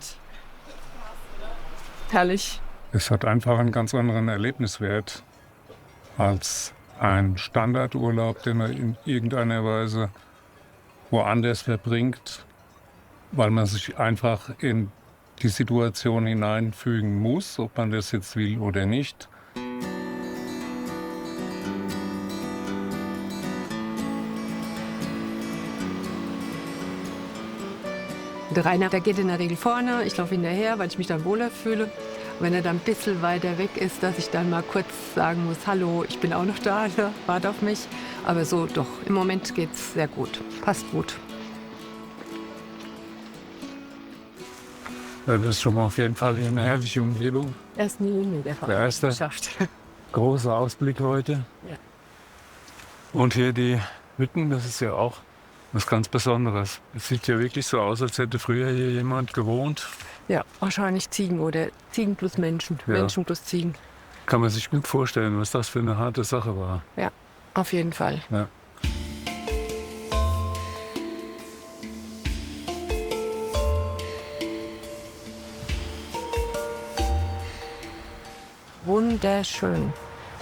herrlich. Es hat einfach einen ganz anderen Erlebniswert als ein Standardurlaub, den man in irgendeiner Weise woanders verbringt, weil man sich einfach in die Situation hineinfügen muss, ob man das jetzt will oder nicht. Der Rainer, der geht in der Regel vorne, ich laufe hinterher, weil ich mich dann wohler fühle. Und wenn er dann ein bisschen weiter weg ist, dass ich dann mal kurz sagen muss, hallo, ich bin auch noch da, warte auf mich. Aber so doch, im Moment geht's sehr gut, passt gut. Das ist schon mal auf jeden Fall eine herrliche Umgebung. Erst nie der Fall. Der erste Geschafft. große Ausblick heute. Ja. Und hier die Hütten, das ist ja auch was ganz Besonderes. Es sieht ja wirklich so aus, als hätte früher hier jemand gewohnt. Ja, wahrscheinlich Ziegen oder Ziegen plus Menschen, Ja. Menschen plus Ziegen. Kann man sich gut vorstellen, was das für eine harte Sache war. Ja, auf jeden Fall. Ja. Wunderschön.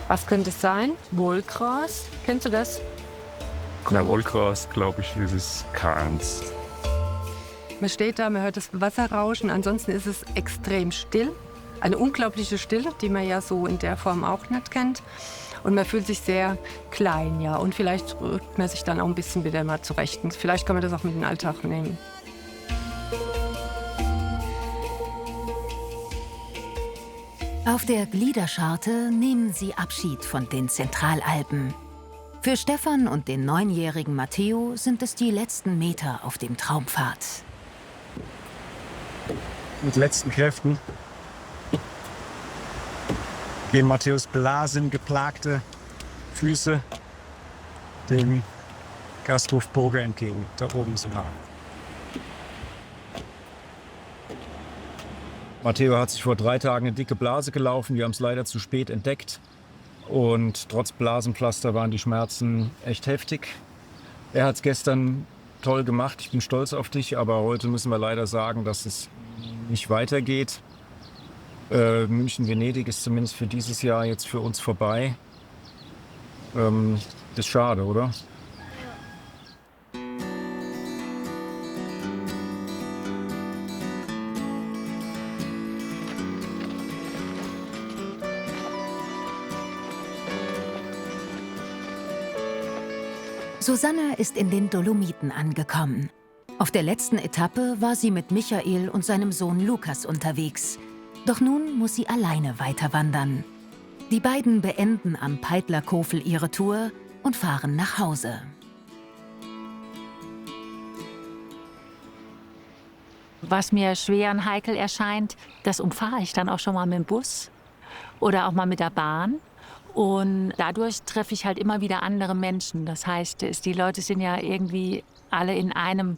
Was könnte es sein? Wohlgras. Kennst du das? Na, Wohlgras, glaube ich, ist es keins. Man steht da, man hört das Wasser rauschen. Ansonsten ist es extrem still. eine unglaubliche Stille, die man ja so in der Form auch nicht kennt. Und man fühlt sich sehr klein, ja. Und vielleicht rückt man sich dann auch ein bisschen wieder mal zurecht. Und vielleicht kann man das auch mit in den Alltag nehmen. Auf der Gliederscharte nehmen sie Abschied von den Zentralalpen. Für Stefan und den 9-jährigen Matteo sind es die letzten Meter auf dem Traumpfad. Mit letzten Kräften gehen Matthäus blasengeplagte Füße dem Gasthof Burger entgegen. Da oben sind wir. Matteo hat sich vor 3 Tagen eine dicke Blase gelaufen. Wir haben es leider zu spät entdeckt. Und trotz Blasenpflaster waren die Schmerzen echt heftig. Er hat es gestern toll gemacht. Ich bin stolz auf dich. Aber heute müssen wir leider sagen, dass es nicht weitergeht. München-Venedig ist zumindest für dieses Jahr jetzt für uns vorbei. Das ist schade, oder? Susanne ist in den Dolomiten angekommen. Auf der letzten Etappe war sie mit Michael und seinem Sohn Lukas unterwegs. Doch nun muss sie alleine weiter wandern. Die beiden beenden am Peitlerkofel ihre Tour und fahren nach Hause. Was mir schwer und heikel erscheint, das umfahre ich dann auch schon mal mit dem Bus oder auch mal mit der Bahn. Und dadurch treffe ich halt immer wieder andere Menschen. Das heißt, die Leute sind ja irgendwie alle in einem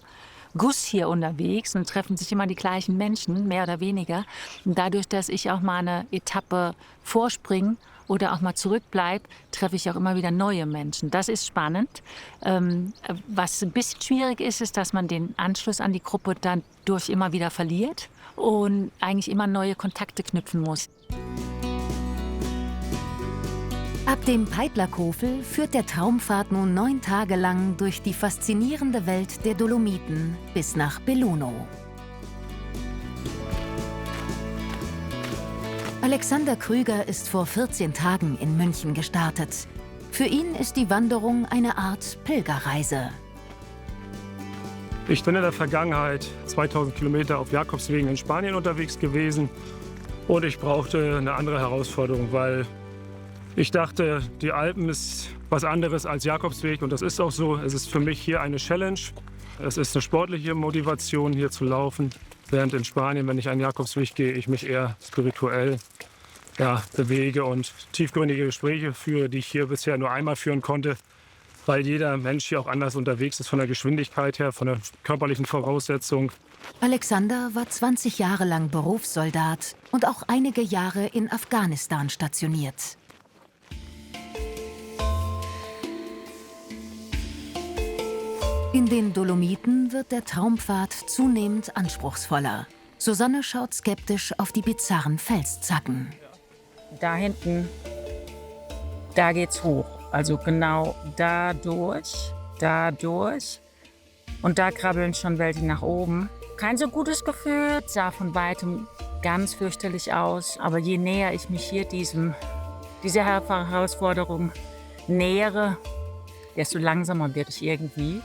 Guss hier unterwegs und treffen sich immer die gleichen Menschen, mehr oder weniger. Und dadurch, dass ich auch mal eine Etappe vorspringe oder auch mal zurückbleibe, treffe ich auch immer wieder neue Menschen. Das ist spannend. Was ein bisschen schwierig ist, ist, dass man den Anschluss an die Gruppe dann durch immer wieder verliert und eigentlich immer neue Kontakte knüpfen muss. Ab dem Peitlerkofel führt der Traumpfad nun 9 Tage lang durch die faszinierende Welt der Dolomiten bis nach Belluno. Alexander Krüger ist vor 14 Tagen in München gestartet. Für ihn ist die Wanderung eine Art Pilgerreise. Ich bin in der Vergangenheit 2000 Kilometer auf Jakobswegen in Spanien unterwegs gewesen und ich brauchte eine andere Herausforderung, weil ich dachte, die Alpen ist was anderes als Jakobsweg und das ist auch so. Es ist für mich hier eine Challenge. Es ist eine sportliche Motivation, hier zu laufen. Während in Spanien, wenn ich einen Jakobsweg gehe, ich mich eher spirituell bewege und tiefgründige Gespräche führe, die ich hier bisher nur einmal führen konnte, weil jeder Mensch hier auch anders unterwegs ist, von der Geschwindigkeit her, von der körperlichen Voraussetzung. Alexander war 20 Jahre lang Berufssoldat und auch einige Jahre in Afghanistan stationiert. In den Dolomiten wird der Traumpfad zunehmend anspruchsvoller. Susanne schaut skeptisch auf die bizarren Felszacken. Da hinten, da geht's hoch. Also genau da durch. Und da krabbeln schon welche nach oben. Kein so gutes Gefühl, sah von weitem ganz fürchterlich aus. Aber je näher ich mich hier dieser Herausforderung nähere, desto langsamer werde ich irgendwie.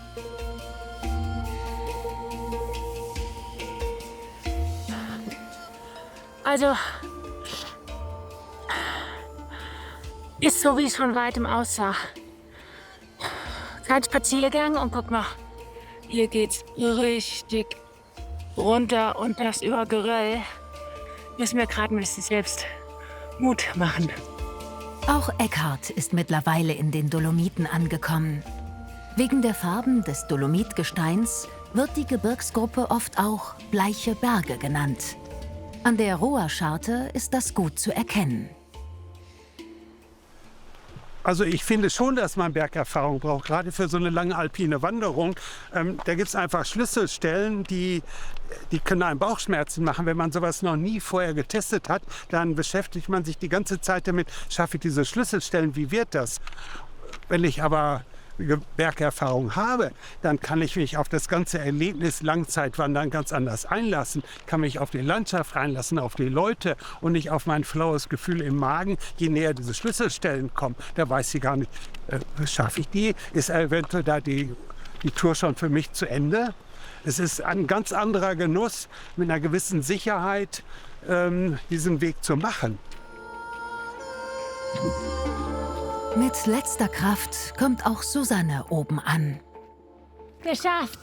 Also, ist so, wie es von weitem aussah. Kein Spaziergang und guck mal, hier geht's richtig runter und das über Geröll. Müssen wir gerade ein bisschen selbst Mut machen. Auch Eckhard ist mittlerweile in den Dolomiten angekommen. Wegen der Farben des Dolomitgesteins wird die Gebirgsgruppe oft auch Bleiche Berge genannt. An der Roa-Scharte ist das gut zu erkennen. Also ich finde schon, dass man Bergerfahrung braucht, gerade für so eine lange alpine Wanderung. Da gibt es einfach Schlüsselstellen, die können einem Bauchschmerzen machen. Wenn man sowas noch nie vorher getestet hat, dann beschäftigt man sich die ganze Zeit damit, schaffe ich diese Schlüsselstellen, wie wird das? Wenn ich aber Bergerfahrung habe, dann kann ich mich auf das ganze Erlebnis Langzeitwandern ganz anders einlassen, kann mich auf die Landschaft einlassen, auf die Leute und nicht auf mein flaues Gefühl im Magen, je näher diese Schlüsselstellen kommen. Da weiß ich gar nicht, schaffe ich die? Ist eventuell da die Tour schon für mich zu Ende? Es ist ein ganz anderer Genuss, mit einer gewissen Sicherheit diesen Weg zu machen. Mit letzter Kraft kommt auch Susanne oben an. Geschafft!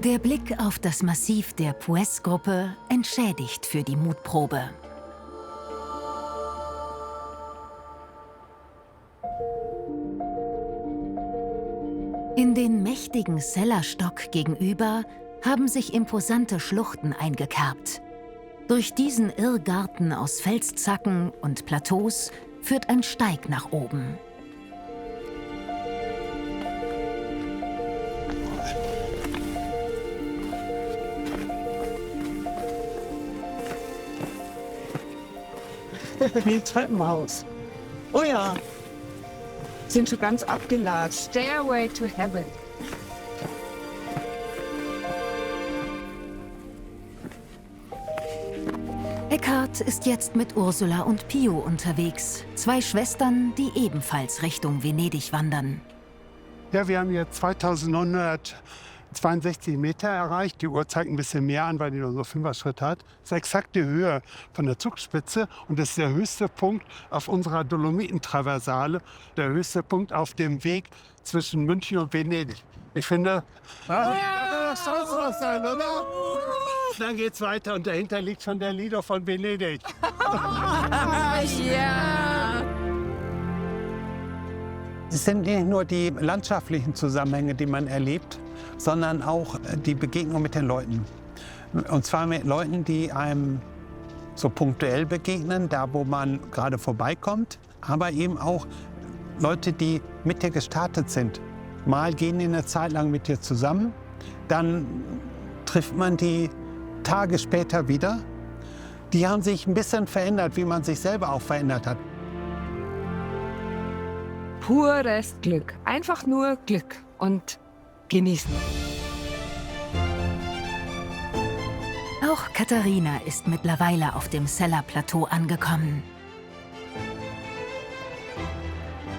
Der Blick auf das Massiv der Puez-Gruppe entschädigt für die Mutprobe. In den mächtigen Sellerstock gegenüber haben sich imposante Schluchten eingekerbt. Durch diesen Irrgarten aus Felszacken und Plateaus führt ein Steig nach oben. Wie ein Treppenhaus. Oh ja, sind schon ganz abgeladen. Stairway to Heaven. Eckhard ist jetzt mit Ursula und Pio unterwegs. 2 Schwestern, die ebenfalls Richtung Venedig wandern. Ja, wir haben jetzt 2962 Meter erreicht. Die Uhr zeigt ein bisschen mehr an, weil die nur so 5er Schritt hat. Das ist exakt die Höhe von der Zugspitze und das ist der höchste Punkt auf unserer Dolomitentraversale, der höchste Punkt auf dem Weg zwischen München und Venedig. Ich finde, das soll was sein, oder? Dann geht's weiter und dahinter liegt schon der Lido von Venedig. Ja! Es sind nicht nur die landschaftlichen Zusammenhänge, die man erlebt, sondern auch die Begegnung mit den Leuten. Und zwar mit Leuten, die einem so punktuell begegnen, da wo man gerade vorbeikommt, aber eben auch Leute, die mit dir gestartet sind. Mal gehen die eine Zeit lang mit dir zusammen, dann trifft man die Tage später wieder. Die haben sich ein bisschen verändert, wie man sich selber auch verändert hat. Pures Glück. Einfach nur Glück und genießen. Auch Katharina ist mittlerweile auf dem Sellerplateau angekommen.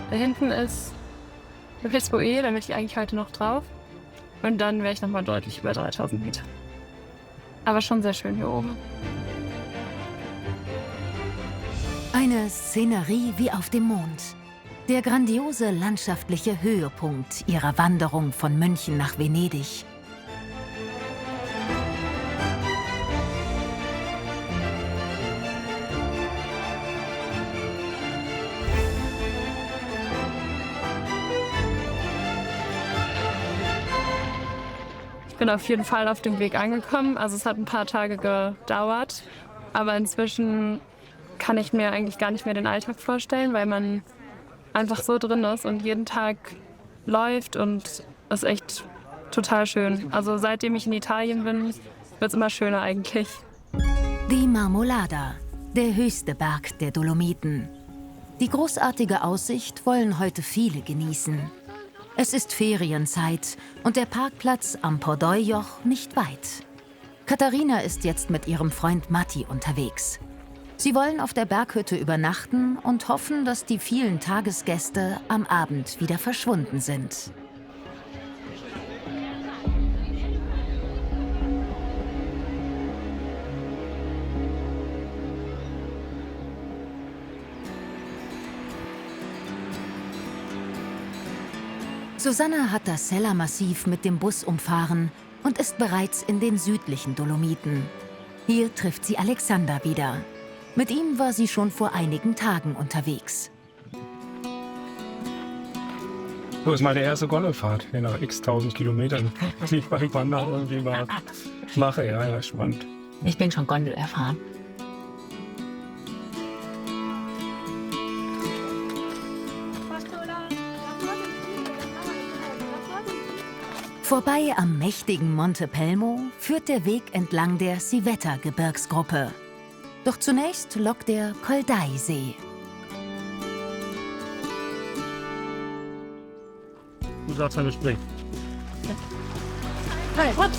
Da hinten ist der Fitzboe, da bin ich eigentlich heute noch drauf. Und dann wäre ich noch mal deutlich über 3000 Meter. Aber schon sehr schön hier oben. Eine Szenerie wie auf dem Mond. Der grandiose landschaftliche Höhepunkt ihrer Wanderung von München nach Venedig. Ich bin auf jeden Fall auf dem Weg angekommen. Also es hat ein paar Tage gedauert. Aber inzwischen kann ich mir eigentlich gar nicht mehr den Alltag vorstellen, weil man einfach so drin ist und jeden Tag läuft und es ist echt total schön. Also seitdem ich in Italien bin, wird es immer schöner eigentlich. Die Marmolada, der höchste Berg der Dolomiten. Die großartige Aussicht wollen heute viele genießen. Es ist Ferienzeit und der Parkplatz am Pordoi-Joch nicht weit. Katharina ist jetzt mit ihrem Freund Matti unterwegs. Sie wollen auf der Berghütte übernachten und hoffen, dass die vielen Tagesgäste am Abend wieder verschwunden sind. Susanne hat das Sellermassiv mit dem Bus umfahren und ist bereits in den südlichen Dolomiten. Hier trifft sie Alexander wieder. Mit ihm war sie schon vor einigen Tagen unterwegs. Das ist meine erste Gondelfahrt, hier nach x 1000 Kilometern, die ich beim Wandern irgendwie mal mache. Ja, spannend. Ich bin schon Gondel erfahren. Vorbei am mächtigen Monte Pelmo führt der Weg entlang der Civetta-Gebirgsgruppe. Doch zunächst lockt der Coldai-See. sagst, wenn du springst. Hey, hops.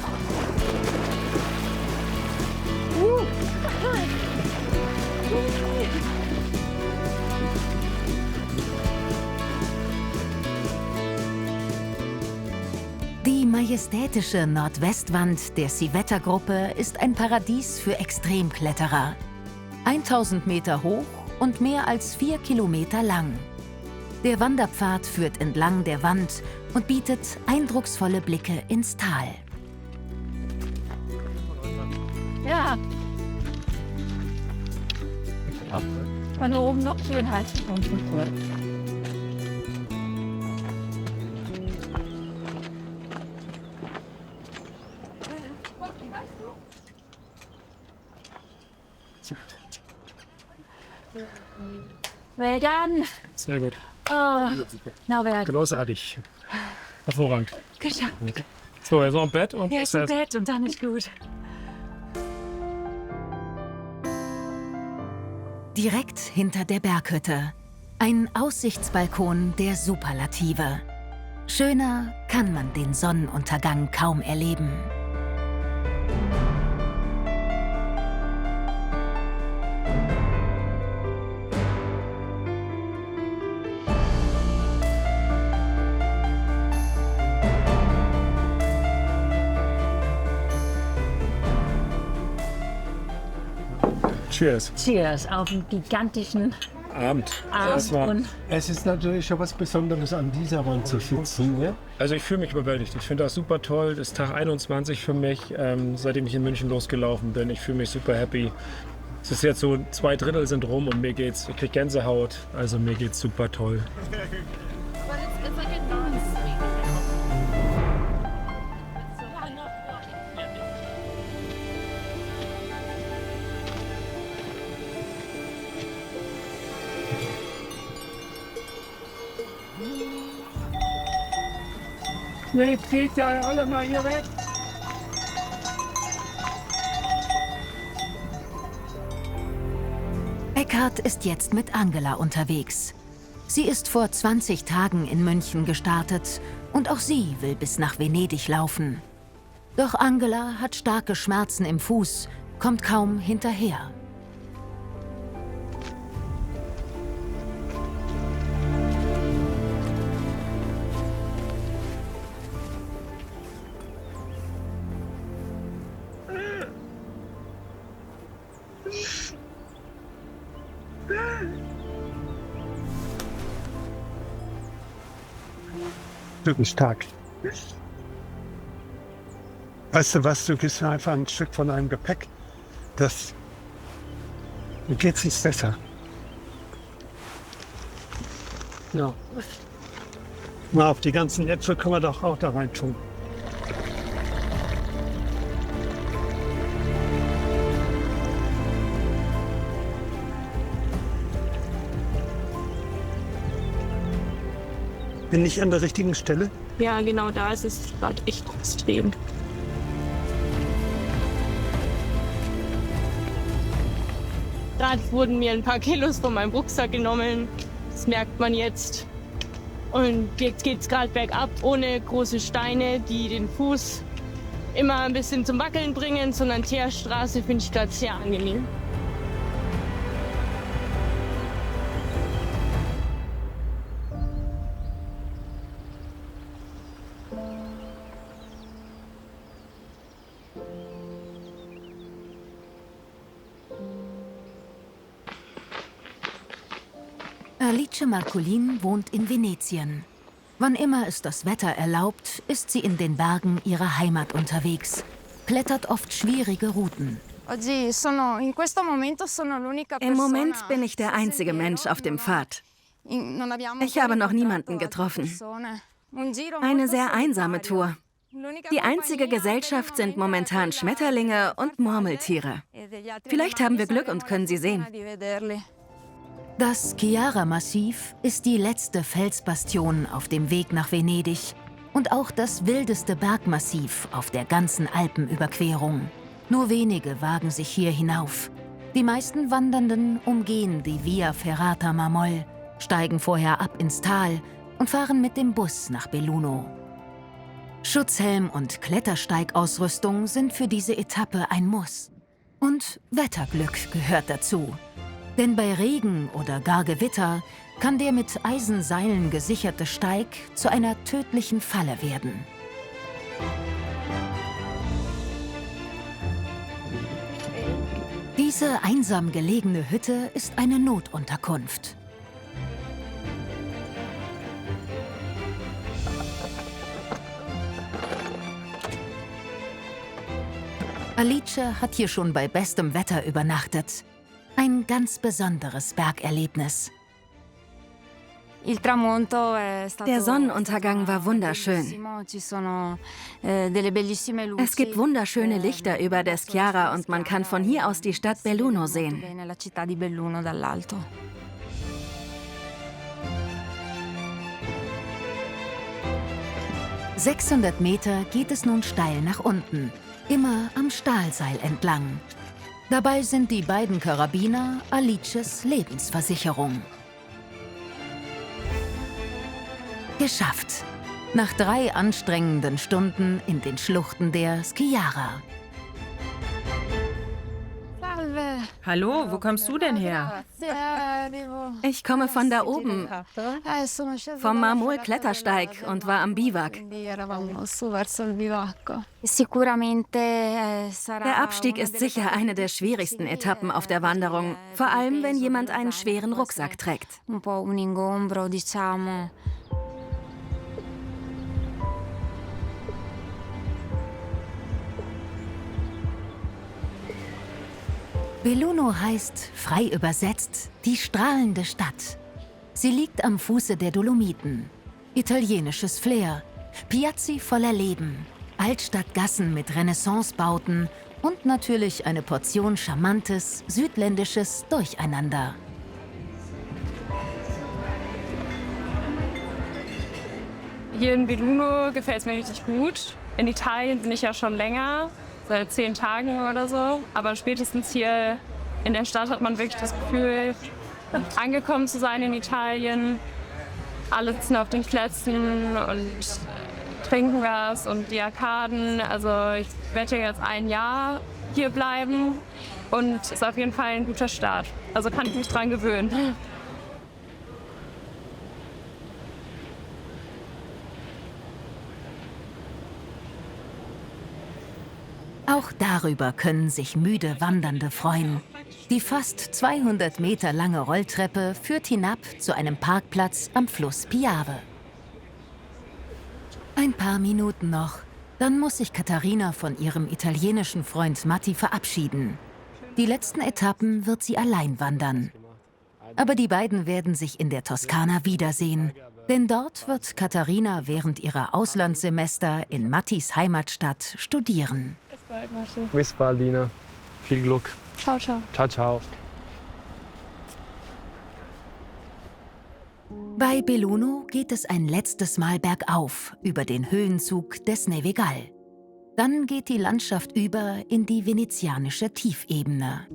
Die majestätische Nordwestwand der Civetta-Gruppe ist ein Paradies für Extremkletterer. 1000 Meter hoch und mehr als 4 Kilometer lang. Der Wanderpfad führt entlang der Wand und bietet eindrucksvolle Blicke ins Tal. Ja. Von oben noch schön halten. Well done. Sehr gut. Oh, now we're Großartig. Hervorragend. geschafft. So, er ist noch im Bett und Jetzt im Bett und dann ist gut. Direkt hinter der Berghütte. Ein Aussichtsbalkon der Superlative. Schöner kann man den Sonnenuntergang kaum erleben. Cheers. Cheers auf einen gigantischen Abend. Abend. Es ist natürlich schon was Besonderes, an dieser Wand zu sitzen. Ja? Also ich fühle mich überwältigt. Ich finde das super toll. Das ist Tag 21 für mich, seitdem ich in München losgelaufen bin. Ich fühle mich super happy. Es ist jetzt so 2/3 sind rum und mir geht's, ich kriege Gänsehaut. Also mir geht's super toll. Jetzt geht ja alle mal hier weg. Eckhard ist jetzt mit Angela unterwegs. Sie ist vor 20 Tagen in München gestartet und auch sie will bis nach Venedig laufen. Doch Angela hat starke Schmerzen im Fuß, kommt kaum hinterher. Du bist stark. Weißt du was, du gibst mir einfach ein Stück von deinem Gepäck. Mir geht's nicht besser. Ja. Mal auf die ganzen Äpfel können wir doch auch da rein tun. Bin ich an der richtigen Stelle? Ja, genau da ist es gerade echt extrem. Gerade wurden mir ein paar Kilos von meinem Rucksack genommen. Das merkt man jetzt. Und jetzt geht es gerade bergab, ohne große Steine, die den Fuß immer ein bisschen zum Wackeln bringen, sondern Teerstraße finde ich gerade sehr angenehm. Alice Marcolin wohnt in Venetien. Wann immer es das Wetter erlaubt, ist sie in den Bergen ihrer Heimat unterwegs, klettert oft schwierige Routen. Im Moment bin ich der einzige Mensch auf dem Pfad. Ich habe noch niemanden getroffen. Eine sehr einsame Tour. Die einzige Gesellschaft sind momentan Schmetterlinge und Murmeltiere. Vielleicht haben wir Glück und können sie sehen. Das Chiara-Massiv ist die letzte Felsbastion auf dem Weg nach Venedig und auch das wildeste Bergmassiv auf der ganzen Alpenüberquerung. Nur wenige wagen sich hier hinauf. Die meisten Wandernden umgehen die Via Ferrata Marmol, steigen vorher ab ins Tal und fahren mit dem Bus nach Belluno. Schutzhelm und Klettersteigausrüstung sind für diese Etappe ein Muss. Und Wetterglück gehört dazu. Denn bei Regen oder gar Gewitter kann der mit Eisenseilen gesicherte Steig zu einer tödlichen Falle werden. Diese einsam gelegene Hütte ist eine Notunterkunft. Alice hat hier schon bei bestem Wetter übernachtet. Ein ganz besonderes Bergerlebnis. Der Sonnenuntergang war wunderschön. Es gibt wunderschöne Lichter über der Schiara und man kann von hier aus die Stadt Belluno sehen. 600 Meter geht es nun steil nach unten, immer am Stahlseil entlang. Dabei sind die beiden Karabiner Alices Lebensversicherung. Geschafft! Nach 3 anstrengenden Stunden in den Schluchten der Schiara. Hallo, wo kommst du denn her? Ich komme von da oben, vom Marmol-Klettersteig und war am Biwak. Der Abstieg ist sicher eine der schwierigsten Etappen auf der Wanderung, vor allem wenn jemand einen schweren Rucksack trägt. Belluno heißt, frei übersetzt, die strahlende Stadt. Sie liegt am Fuße der Dolomiten. Italienisches Flair, Piazzi voller Leben, Altstadtgassen mit Renaissancebauten und natürlich eine Portion charmantes, südländisches Durcheinander. Hier in Belluno gefällt es mir richtig gut. In Italien bin ich ja schon länger. Seit 10 Tagen oder so. Aber spätestens hier in der Stadt hat man wirklich das Gefühl, angekommen zu sein in Italien. Alle sitzen auf den Plätzen und trinken was und die Arkaden. Also ich werde ja jetzt 1 Jahr hier bleiben und ist auf jeden Fall ein guter Start. Also kann ich mich dran gewöhnen. Auch darüber können sich müde Wandernde freuen. Die fast 200 Meter lange Rolltreppe führt hinab zu einem Parkplatz am Fluss Piave. Ein paar Minuten noch, dann muss sich Katharina von ihrem italienischen Freund Matti verabschieden. Die letzten Etappen wird sie allein wandern. Aber die beiden werden sich in der Toskana wiedersehen, denn dort wird Katharina während ihrer Auslandssemester in Mattis Heimatstadt studieren. Bis bald, Dina. Viel Glück. Ciao, ciao. Ciao, ciao. Bei Belluno geht es ein letztes Mal bergauf über den Höhenzug des Nevegal. Dann geht die Landschaft über in die venezianische Tiefebene.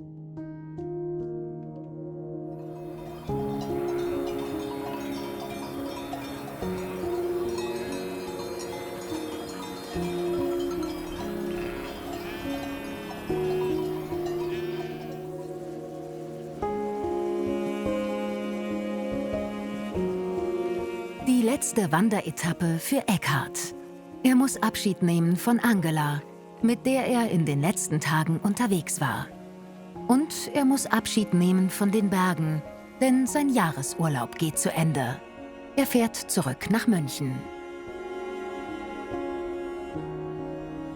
Die letzte Wanderetappe für Eckhard. Er muss Abschied nehmen von Angela, mit der er in den letzten Tagen unterwegs war. Und er muss Abschied nehmen von den Bergen, denn sein Jahresurlaub geht zu Ende. Er fährt zurück nach München.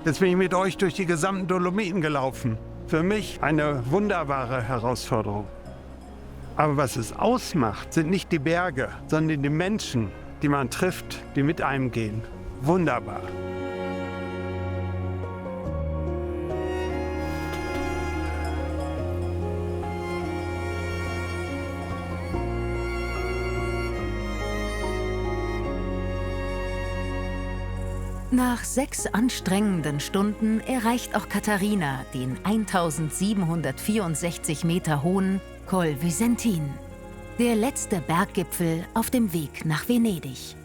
Jetzt bin ich mit euch durch die gesamten Dolomiten gelaufen. Für mich eine wunderbare Herausforderung. Aber was es ausmacht, sind nicht die Berge, sondern die Menschen, die man trifft, die mit einem gehen. Wunderbar. Nach 6 anstrengenden Stunden erreicht auch Katharina den 1764 Meter hohen Col Visentin, der letzte Berggipfel auf dem Weg nach Venedig.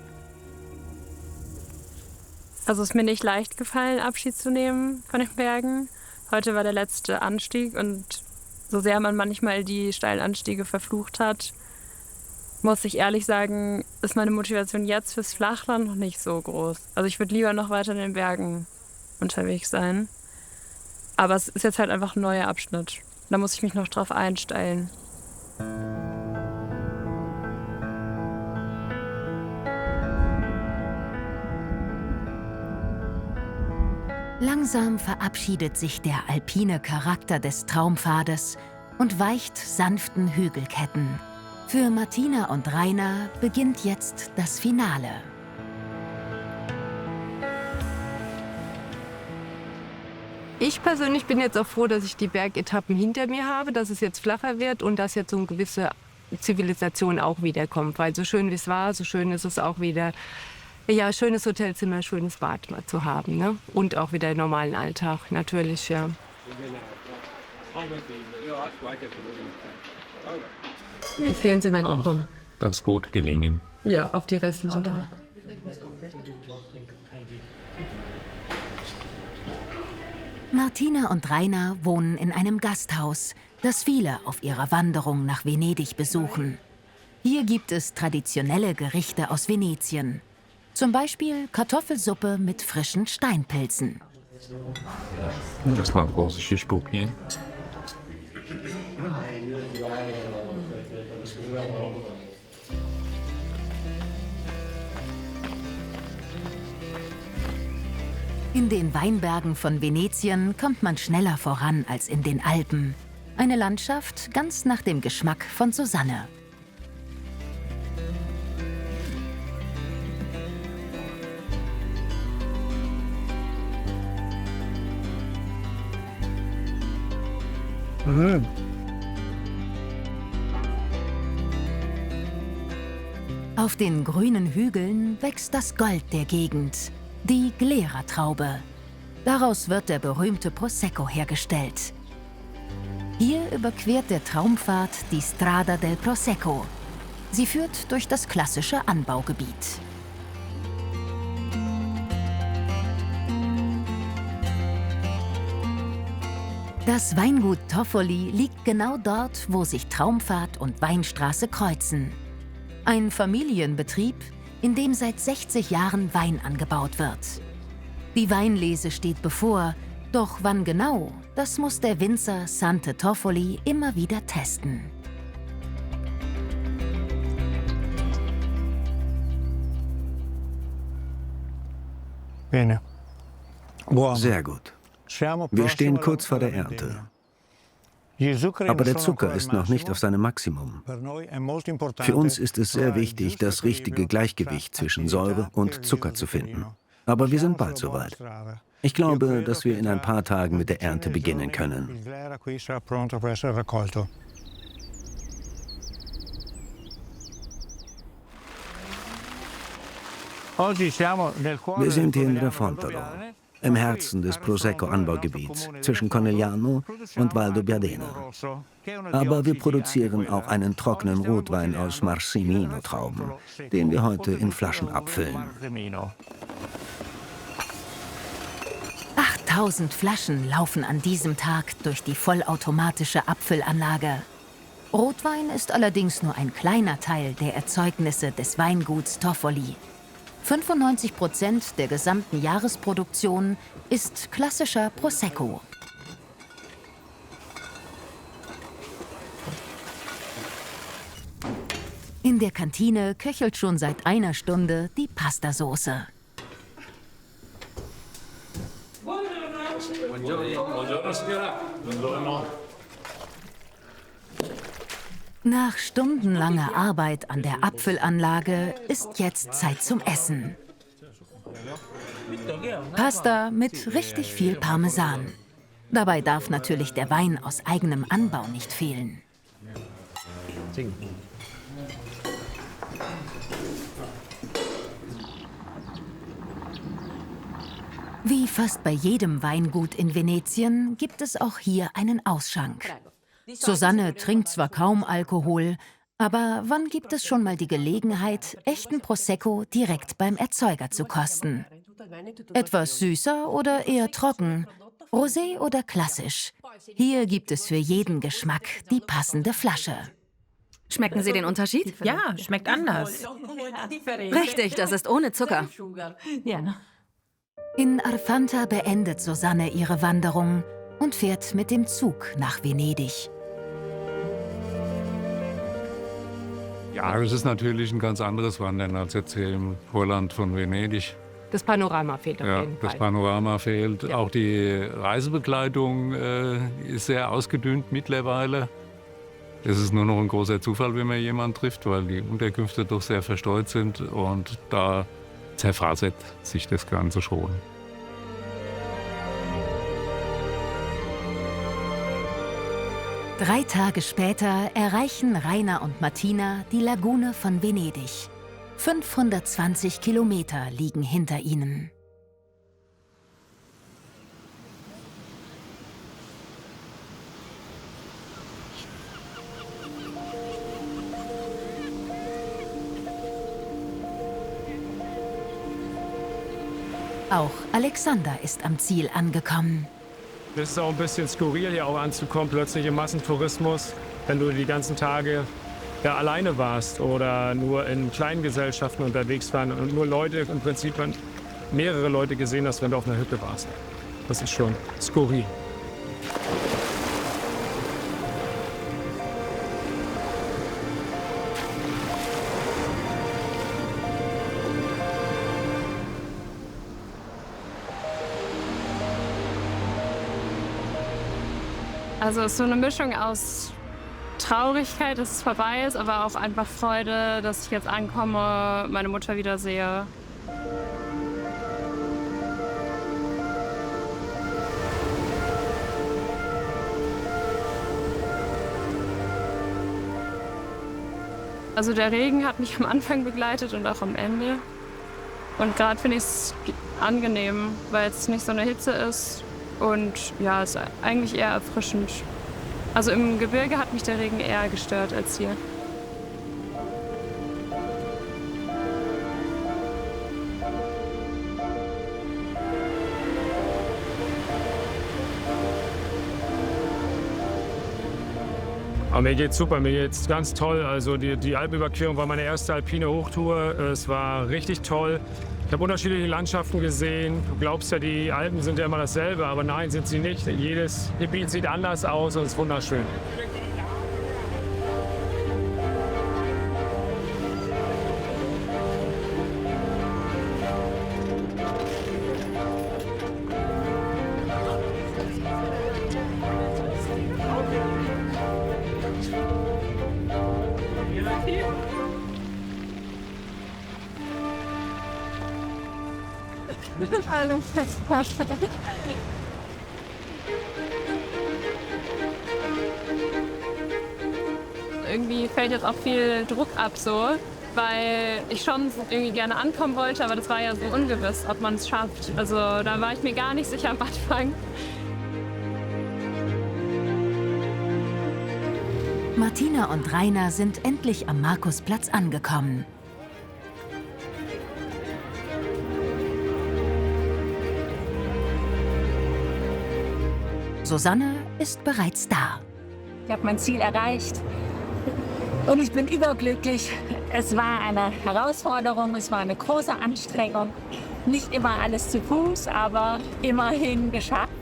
Also es ist mir nicht leicht gefallen, Abschied zu nehmen von den Bergen. Heute war der letzte Anstieg und so sehr man manchmal die steilen Anstiege verflucht hat, muss ich ehrlich sagen, ist meine Motivation jetzt fürs Flachland noch nicht so groß. Also ich würde lieber noch weiter in den Bergen unterwegs sein. Aber es ist jetzt halt einfach ein neuer Abschnitt. Da muss ich mich noch drauf einstellen. Langsam verabschiedet sich der alpine Charakter des Traumpfades und weicht sanften Hügelketten. Für Martina und Rainer beginnt jetzt das Finale. Ich persönlich bin jetzt auch froh, dass ich die Bergetappen hinter mir habe, dass es jetzt flacher wird und dass jetzt so eine gewisse Zivilisation auch wiederkommt. Weil so schön wie es war, so schön ist es auch wieder, ja, schönes Hotelzimmer, schönes Bad mal zu haben. Ne? Und auch wieder normalen Alltag, natürlich, ja. Empfehlen Sie mein Album? Das gut gelingen. Ja, auf die restlichen Tage. Martina und Rainer wohnen in einem Gasthaus, das viele auf ihrer Wanderung nach Venedig besuchen. Hier gibt es traditionelle Gerichte aus Venetien. Zum Beispiel Kartoffelsuppe mit frischen Steinpilzen. Das war ein großes Spuckchen. In den Weinbergen von Venetien kommt man schneller voran als in den Alpen. Eine Landschaft ganz nach dem Geschmack von Susanne. Auf den grünen Hügeln wächst das Gold der Gegend, die Glera-Traube. Daraus wird der berühmte Prosecco hergestellt. Hier überquert der Traumpfad die Strada del Prosecco. Sie führt durch das klassische Anbaugebiet. Das Weingut Toffoli liegt genau dort, wo sich Traumpfad und Weinstraße kreuzen. Ein Familienbetrieb, in dem seit 60 Jahren Wein angebaut wird. Die Weinlese steht bevor, doch wann genau, das muss der Winzer Sante Toffoli immer wieder testen. Sehr gut. Wir stehen kurz vor der Ernte. Aber der Zucker ist noch nicht auf seinem Maximum. Für uns ist es sehr wichtig, das richtige Gleichgewicht zwischen Säure und Zucker zu finden. Aber wir sind bald soweit. Ich glaube, dass wir in ein paar Tagen mit der Ernte beginnen können. Wir sind hier in Refontolo, im Herzen des Prosecco-Anbaugebiets, zwischen Conegliano und Val do Biadena. Aber wir produzieren auch einen trockenen Rotwein aus Marsimino-Trauben, den wir heute in Flaschen abfüllen. 8000 Flaschen laufen an diesem Tag durch die vollautomatische Abfüllanlage. Rotwein ist allerdings nur ein kleiner Teil der Erzeugnisse des Weinguts Toffoli. 95% der gesamten Jahresproduktion ist klassischer Prosecco. In der Kantine köchelt schon seit einer Stunde die Pastasoße. Nach stundenlanger Arbeit an der Abfüllanlage ist jetzt Zeit zum Essen. Pasta mit richtig viel Parmesan. Dabei darf natürlich der Wein aus eigenem Anbau nicht fehlen. Wie fast bei jedem Weingut in Venetien gibt es auch hier einen Ausschank. Susanne trinkt zwar kaum Alkohol, aber wann gibt es schon mal die Gelegenheit, echten Prosecco direkt beim Erzeuger zu kosten? Etwas süßer oder eher trocken? Rosé oder klassisch? Hier gibt es für jeden Geschmack die passende Flasche. Schmecken Sie den Unterschied? Ja, schmeckt anders. Richtig, das ist ohne Zucker. In Arfanta beendet Susanne ihre Wanderung und fährt mit dem Zug nach Venedig. Ja, es ist natürlich ein ganz anderes Wandern als jetzt hier im Vorland von Venedig. Das Panorama fehlt auf jeden Fall. Das Panorama fehlt. Ja. Auch die Reisebekleidung ist sehr ausgedünnt mittlerweile. Es ist nur noch ein großer Zufall, wenn man jemanden trifft, weil die Unterkünfte doch sehr verstreut sind und da zerfasert sich das Ganze schon. Drei Tage später erreichen Rainer und Martina die Lagune von Venedig. 520 Kilometer liegen hinter ihnen. Auch Alexander ist am Ziel angekommen. Es ist auch ein bisschen skurril, hier auch anzukommen, plötzlich im Massentourismus, wenn du die ganzen Tage alleine warst oder nur in kleinen Gesellschaften unterwegs waren und nur Leute, im Prinzip mehrere Leute gesehen hast, wenn du auf einer Hütte warst. Das ist schon skurril. Also es ist so eine Mischung aus Traurigkeit, dass es vorbei ist, aber auch einfach Freude, dass ich jetzt ankomme, meine Mutter wieder sehe. Also der Regen hat mich am Anfang begleitet und auch am Ende. Und gerade finde ich es angenehm, weil es nicht so eine Hitze ist. Und ja, es ist eigentlich eher erfrischend. Also im Gebirge hat mich der Regen eher gestört als hier. Aber mir geht's super, mir geht's ganz toll. Also die Alpenüberquerung war meine erste alpine Hochtour. Es war richtig toll. Ich habe unterschiedliche Landschaften gesehen. Du glaubst ja, die Alpen sind ja immer dasselbe, aber nein, sind sie nicht. Jedes Gebiet sieht anders aus und ist wunderschön. Irgendwie fällt jetzt auch viel Druck ab so, weil ich schon irgendwie gerne ankommen wollte, aber das war ja so ungewiss, ob man es schafft. Also da war ich mir gar nicht sicher am Anfang. Martina und Rainer sind endlich am Markusplatz angekommen. Susanne ist bereits da. Ich habe mein Ziel erreicht und ich bin überglücklich. Es war eine Herausforderung, es war eine große Anstrengung. Nicht immer alles zu Fuß, aber immerhin geschafft.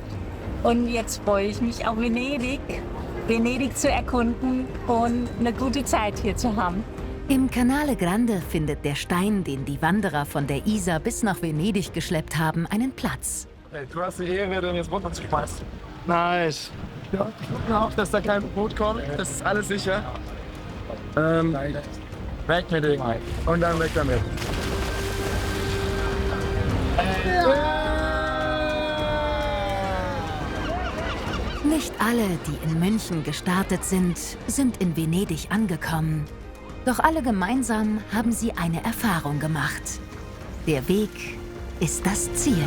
Und jetzt freue ich mich auf Venedig zu erkunden und eine gute Zeit hier zu haben. Im Canale Grande findet der Stein, den die Wanderer von der Isar bis nach Venedig geschleppt haben, einen Platz. Hey, du hast die Ehre, den jetzt runterzuschmeißen. Nice. Ja, ich gucke auch, dass da kein Boot kommt. Das ist alles sicher. Weg mit dem. Und dann weg damit. Nicht alle, die in München gestartet sind, sind in Venedig angekommen. Doch alle gemeinsam haben sie eine Erfahrung gemacht. Der Weg ist das Ziel.